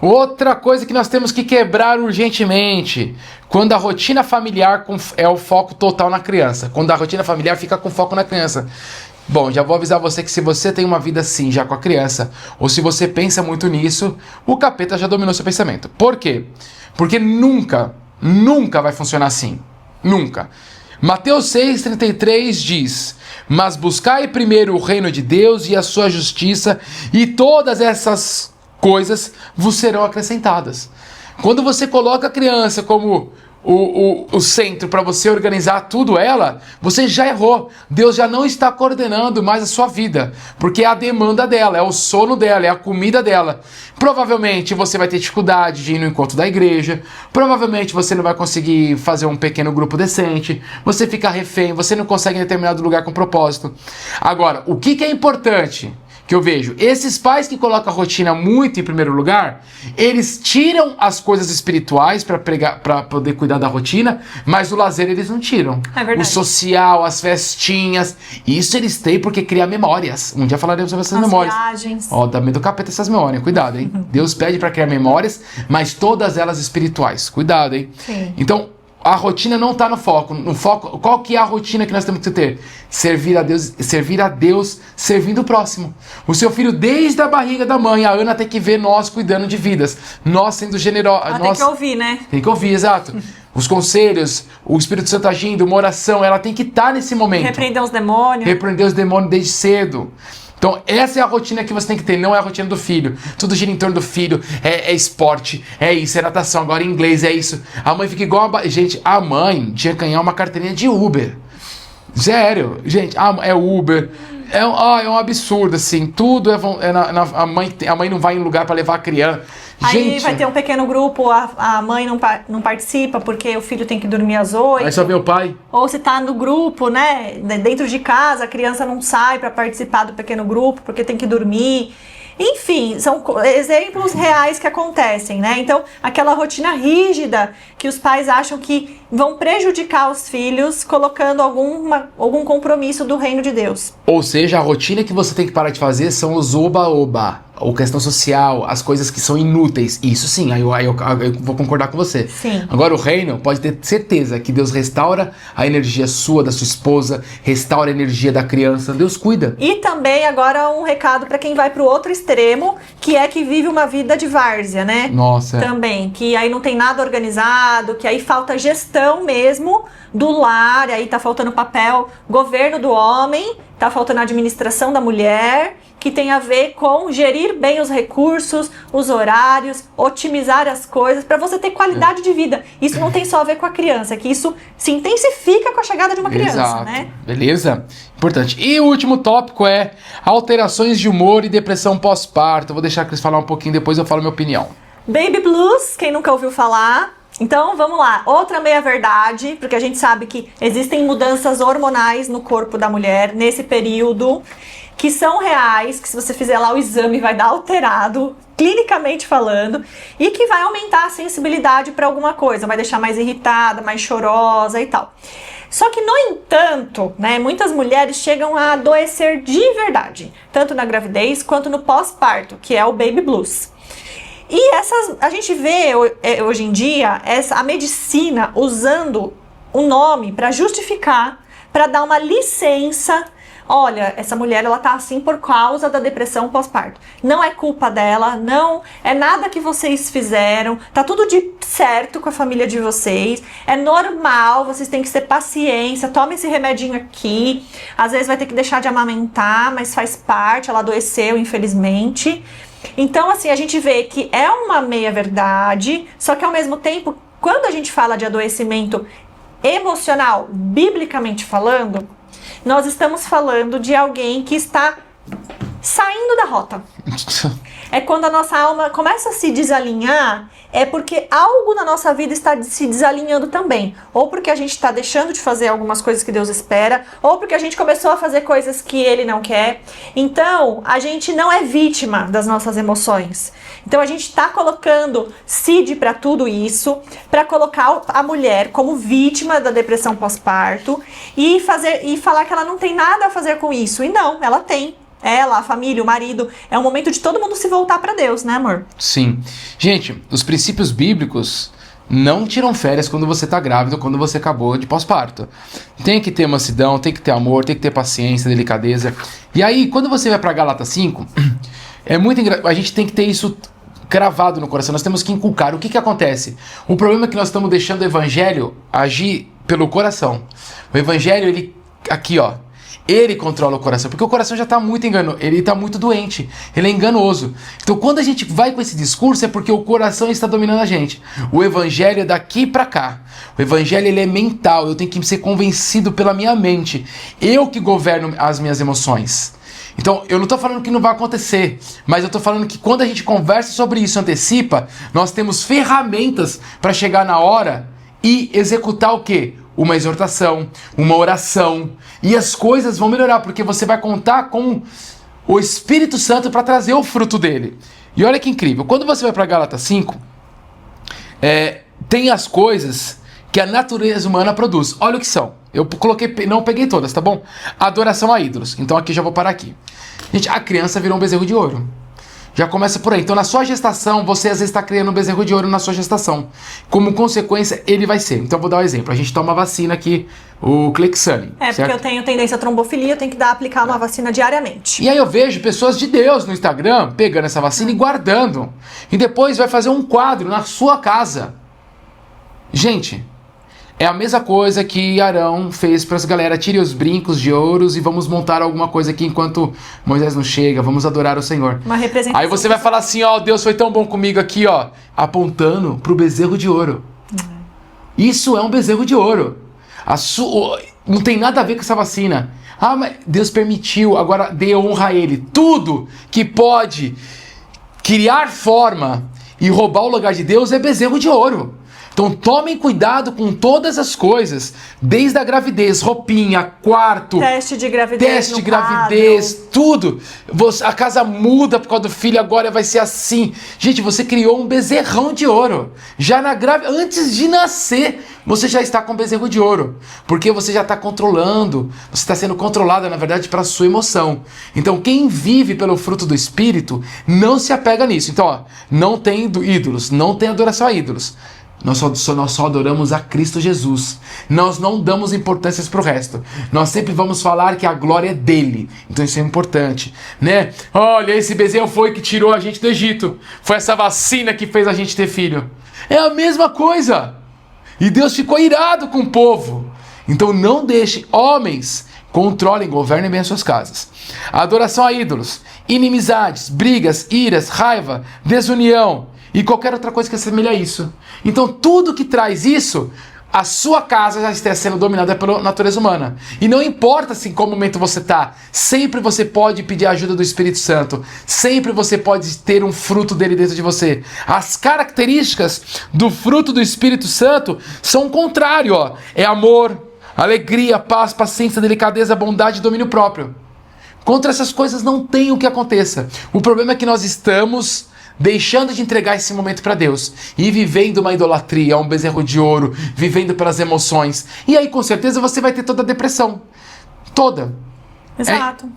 Outra coisa que nós temos que quebrar urgentemente, quando a rotina familiar é o foco total na criança, quando a rotina familiar fica com foco na criança. Bom, já vou avisar você que se você tem uma vida assim já com a criança, ou se você pensa muito nisso, o capeta já dominou seu pensamento. Por quê? Porque nunca vai funcionar assim. Nunca. Mateus 6,33 diz: mas buscai primeiro o reino de Deus e a sua justiça, e todas essas coisas vos serão acrescentadas. Quando você coloca a criança como o centro para você organizar tudo ela, você já errou. Deus já não está coordenando mais a sua vida, porque é a demanda dela, é o sono dela, é a comida dela. Provavelmente você vai ter dificuldade de ir no encontro da igreja, provavelmente você não vai conseguir fazer um pequeno grupo decente, você fica refém, você não consegue em determinado lugar com propósito. Agora, o que é importante? que eu vejo. Esses pais que colocam a rotina muito em primeiro lugar, eles tiram as coisas espirituais para poder cuidar da rotina, mas o lazer eles não tiram. É verdade. O social, as festinhas, isso eles têm porque cria memórias. Um dia falaremos sobre essas memórias. Viagens. Ó, dá medo do capeta essas memórias, cuidado, hein? Deus pede para criar memórias, mas todas elas espirituais. Cuidado, hein? Sim. Então, a rotina não está no foco. No foco, qual que é a rotina que nós temos que ter? Servir a Deus servindo o próximo. O seu filho, desde a barriga da mãe, a Ana tem que ver nós cuidando de vidas. Nós sendo generosos. Tem que ouvir, né? Tem que ouvir, exato. Os conselhos, o Espírito Santo agindo, uma oração, ela tem que estar nesse momento. Repreender os demônios. Repreender os demônios desde cedo. Então, essa é a rotina que você tem que ter, não é a rotina do filho. Tudo gira em torno do filho, é esporte, é isso, é natação, agora inglês, é isso. A mãe fica igual a... Gente, a mãe tinha que ganhar uma carteirinha de Uber. Sério, gente, é Uber. É um absurdo, assim, tudo a mãe não vai em lugar para levar a criança. Aí Gente, vai ter um pequeno grupo, a mãe não participa porque o filho tem que dormir às 8. aí só vê o pai. Ou se tá no grupo, né, dentro de casa, a criança não sai para participar do pequeno grupo porque tem que dormir. Enfim, são exemplos reais que acontecem, né? Então, aquela rotina rígida que os pais acham que vão prejudicar os filhos colocando algum compromisso do reino de Deus. Ou seja, a rotina que você tem que parar de fazer são os oba-oba, ou questão social, as coisas que são inúteis. Isso sim, aí eu vou concordar com você. Sim. Agora o reino, pode ter certeza que Deus restaura a energia sua, da sua esposa, restaura a energia da criança, Deus cuida. E também agora um recado para quem vai para o outro extremo, que é que vive uma vida de várzea, né? Nossa. Também, que aí não tem nada organizado, que aí falta gestão mesmo do lar, aí tá faltando papel, governo do homem, tá faltando administração da mulher, que tem a ver com gerir bem os recursos, os horários, otimizar as coisas, para você ter qualidade de vida. Isso não tem só a ver com a criança, é que isso se intensifica com a chegada de uma criança, Exato. né? Beleza? Importante. E o último tópico é alterações de humor e depressão pós-parto. Eu vou deixar a Cris falar um pouquinho, depois eu falo minha opinião. Baby blues, quem nunca ouviu falar. Então, vamos lá. Outra meia-verdade, porque a gente sabe que existem mudanças hormonais no corpo da mulher nesse período, que são reais, que se você fizer lá o exame vai dar alterado, clinicamente falando, e que vai aumentar a sensibilidade para alguma coisa, vai deixar mais irritada, mais chorosa e tal. Só que, no entanto, né, muitas mulheres chegam a adoecer de verdade, tanto na gravidez quanto no pós-parto, que é o baby blues. E a gente vê hoje em dia a medicina usando o nome para justificar, para dar uma licença. Olha, essa mulher ela tá assim por causa da depressão pós-parto. Não é culpa dela, não é nada que vocês fizeram, tá tudo de certo com a família de vocês, é normal, vocês têm que ter paciência, toma esse remedinho aqui, às vezes vai ter que deixar de amamentar, mas faz parte, ela adoeceu, infelizmente. Então, assim, a gente vê que é uma meia-verdade, só que ao mesmo tempo, quando a gente fala de adoecimento emocional, biblicamente falando, nós estamos falando de alguém que está saindo da rota. É quando a nossa alma começa a se desalinhar, é porque algo na nossa vida está se desalinhando também. Ou porque a gente está deixando de fazer algumas coisas que Deus espera, ou porque a gente começou a fazer coisas que Ele não quer. Então, a gente não é vítima das nossas emoções. Então, a gente está colocando CID para tudo isso, para colocar a mulher como vítima da depressão pós-parto e falar que ela não tem nada a fazer com isso. E não, ela tem. Ela, a família, o marido, é o momento de todo mundo se voltar para Deus, né, amor? Sim. Gente, os princípios bíblicos não tiram férias quando você tá grávido, quando você acabou de pós-parto. Tem que ter mansidão, tem que ter amor, tem que ter paciência, delicadeza. E aí, quando você vai para Gálatas 5, é muito a gente tem que ter isso cravado no coração, nós temos que inculcar. O que acontece? O problema é que nós estamos deixando o evangelho agir pelo coração. O evangelho, ele, aqui ó, ele controla o coração, porque o coração já está muito enganoso, ele está muito doente, ele é enganoso. Então quando a gente vai com esse discurso é porque o coração está dominando a gente. O evangelho é daqui para cá. O evangelho ele é mental, eu tenho que ser convencido pela minha mente. Eu que governo as minhas emoções. Então, eu não estou falando que não vai acontecer, mas eu estou falando que quando a gente conversa sobre isso, antecipa, nós temos ferramentas para chegar na hora e executar o quê? Uma exortação, uma oração, e as coisas vão melhorar, porque você vai contar com o Espírito Santo para trazer o fruto dele. E olha que incrível, quando você vai para Gálatas 5, tem as coisas que a natureza humana produz. Olha o que são. Eu coloquei, não peguei todas, tá bom? Adoração a ídolos. Então aqui já vou parar aqui. Gente, a criança virou um bezerro de ouro. Já começa por aí. Então na sua gestação, você às vezes está criando um bezerro de ouro na sua gestação. Como consequência, ele vai ser. Então eu vou dar um exemplo. A gente toma vacina aqui, o Clexane. Porque eu tenho tendência à trombofilia, eu tenho que aplicar uma vacina diariamente. E aí eu vejo pessoas de Deus no Instagram pegando essa vacina e guardando. E depois vai fazer um quadro na sua casa. Gente, é a mesma coisa que Arão fez para as galera, tire os brincos de ouros e vamos montar alguma coisa aqui enquanto Moisés não chega, vamos adorar o Senhor. Uma representação. Aí você vai falar assim, ó, Deus foi tão bom comigo aqui, ó, apontando pro bezerro de ouro. Isso é um bezerro de ouro. Não tem nada a ver com essa vacina. Ah, mas Deus permitiu, agora dê honra a Ele. Tudo que pode criar forma e roubar o lugar de Deus é bezerro de ouro. Então tomem cuidado com todas as coisas, desde a gravidez, roupinha, quarto, teste de gravidez, tudo. A casa muda por causa do filho, agora vai ser assim. Gente, você criou um bezerrão de ouro. Já antes de nascer, você já está com bezerro de ouro, porque você já está controlando, você está sendo controlada, na verdade, para a sua emoção. Então quem vive pelo fruto do Espírito não se apega nisso. Então, ó, não tem ídolos, não tem adoração a ídolos. Nós só adoramos a Cristo Jesus. Nós não damos importâncias para o resto. Nós sempre vamos falar que a glória é dele. Então isso é importante, né? Olha, esse bezerro foi que tirou a gente do Egito. Foi essa vacina que fez a gente ter filho. É a mesma coisa. E Deus ficou irado com o povo. Então não deixem homens controlem, governem bem as suas casas. A adoração a ídolos, inimizades, brigas, iras, raiva, desunião e qualquer outra coisa que assemelhe a isso. Então tudo que traz isso, a sua casa já está sendo dominada pela natureza humana. E não importa assim qual momento você está, sempre você pode pedir a ajuda do Espírito Santo. Sempre você pode ter um fruto dele dentro de você. As características do fruto do Espírito Santo são o contrário, ó. É amor, alegria, paz, paciência, delicadeza, bondade e domínio próprio. Contra essas coisas não tem o que aconteça. O problema é que nós estamos deixando de entregar esse momento para Deus e vivendo uma idolatria, um bezerro de ouro, vivendo pelas emoções. E aí com certeza você vai ter toda a depressão. Toda. Exato.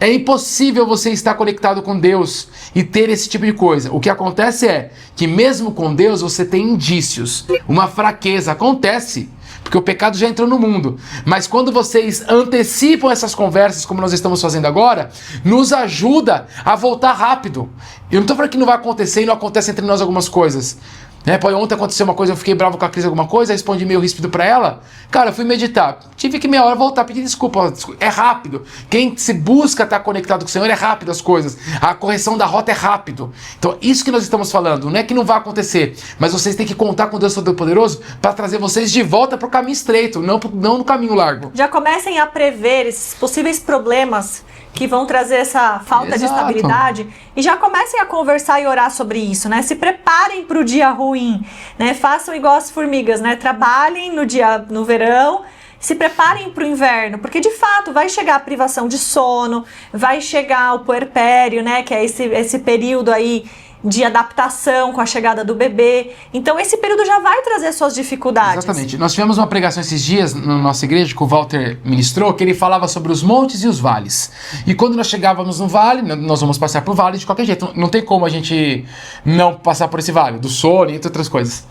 É impossível você estar conectado com Deus e ter esse tipo de coisa. O que acontece é que mesmo com Deus você tem indícios, uma fraqueza. Acontece, porque o pecado já entrou no mundo. Mas quando vocês antecipam essas conversas, como nós estamos fazendo agora, nos ajuda a voltar rápido. Eu não estou falando que não vai acontecer e não acontece entre nós algumas coisas. Ontem aconteceu uma coisa, eu fiquei bravo com a Cris alguma coisa, respondi meio ríspido pra ela. Cara, eu fui meditar. Tive que meia hora voltar, pedir desculpa. É rápido. Quem se busca estar conectado com o Senhor é rápido as coisas. A correção da rota é rápido. Então, isso que nós estamos falando, não é que não vai acontecer, mas vocês têm que contar com Deus Todo-Poderoso para trazer vocês de volta pro caminho estreito, não no caminho largo. Já comecem a prever esses possíveis problemas que vão trazer essa falta de estabilidade e já comecem a conversar e orar sobre isso, né? Se preparem para o dia ruim, né? Façam igual as formigas, né? Trabalhem no verão, se preparem para o inverno, porque de fato vai chegar a privação de sono, vai chegar o puerpério, né? Que é esse período aí de adaptação com a chegada do bebê. Então esse período já vai trazer suas dificuldades. Exatamente. Nós tivemos uma pregação esses dias na nossa igreja que o Walter ministrou, que ele falava sobre os montes e os vales. E quando nós chegávamos no vale, nós vamos passar por vale de qualquer jeito. Não tem como a gente não passar por esse vale, do sono e entre outras coisas.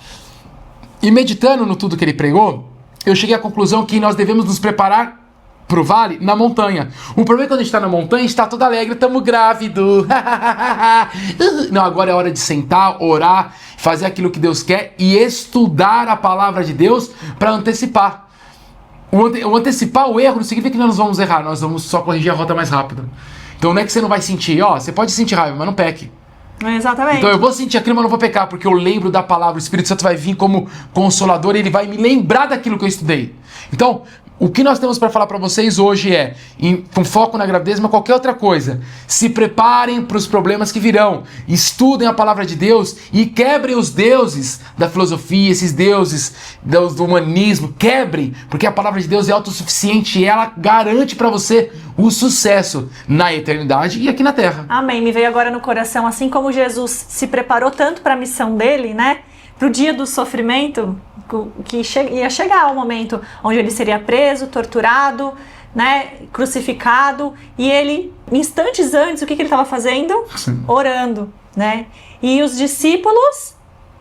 E meditando no tudo que ele pregou, eu cheguei à conclusão que nós devemos nos preparar pro vale na montanha. O problema é que quando a gente tá na montanha, a gente tá todo alegre, tamo grávido. Não, agora é hora de sentar, orar, fazer aquilo que Deus quer e estudar a palavra de Deus para antecipar. O antecipar o erro não significa que nós vamos errar, nós vamos só corrigir a rota mais rápido. Então não é que você não vai sentir, você pode sentir raiva, mas não peque. Exatamente. Então eu vou sentir aquilo, mas não vou pecar, porque eu lembro da palavra, o Espírito Santo vai vir como consolador e ele vai me lembrar daquilo que eu estudei. Então, O que nós temos para falar para vocês hoje é, com foco na gravidez, mas qualquer outra coisa, se preparem para os problemas que virão, estudem a palavra de Deus e quebrem os deuses da filosofia, esses deuses do humanismo, quebrem, porque a palavra de Deus é autossuficiente e ela garante para você o sucesso na eternidade e aqui na Terra. Amém. Me veio agora no coração, assim como Jesus se preparou tanto para a missão dele, né? Para o dia do sofrimento, que ia chegar o momento onde ele seria preso, torturado, né, crucificado, e ele, instantes antes, o que ele estava fazendo? Orando, né? E os discípulos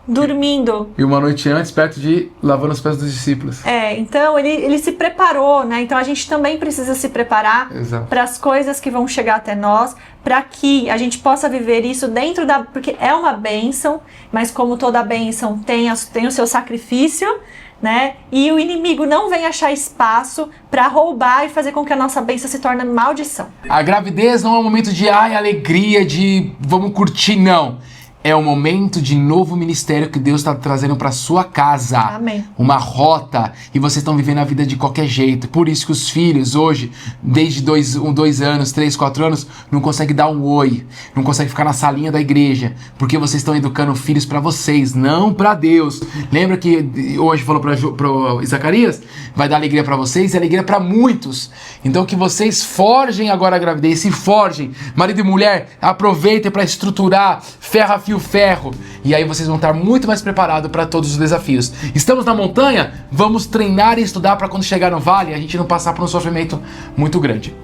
dormindo. E uma noite antes, perto de lavando os pés dos discípulos. Então ele se preparou, né? Então a gente também precisa se preparar para as coisas que vão chegar até nós, para que a gente possa viver isso dentro da... Porque é uma bênção, mas como toda bênção tem o seu sacrifício, né? E o inimigo não vem achar espaço para roubar e fazer com que a nossa bênção se torne maldição. A gravidez não é um momento de alegria, de vamos curtir, não. É um momento de novo ministério que Deus está trazendo para sua casa. Amém. Uma rota. E vocês estão vivendo a vida de qualquer jeito. Por isso que os filhos hoje, desde 2 anos, 3, 4 anos, não conseguem dar um oi. Não conseguem ficar na salinha da igreja. Porque vocês estão educando filhos para vocês, não para Deus. Lembra que hoje falou para Zacarias? Vai dar alegria para vocês e alegria para muitos. Então que vocês forjem agora a gravidez. Se forjem. Marido e mulher, aproveitem para estruturar ferro a fio ferro, e aí vocês vão estar muito mais preparados para todos os desafios. Estamos na montanha, vamos treinar e estudar para quando chegar no vale a gente não passar por um sofrimento muito grande.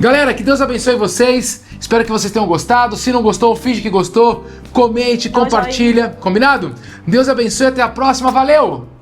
Galera, que Deus abençoe vocês, espero que vocês tenham gostado. Se não gostou, finge que gostou, comente, compartilha, combinado? Deus abençoe, até a próxima, valeu!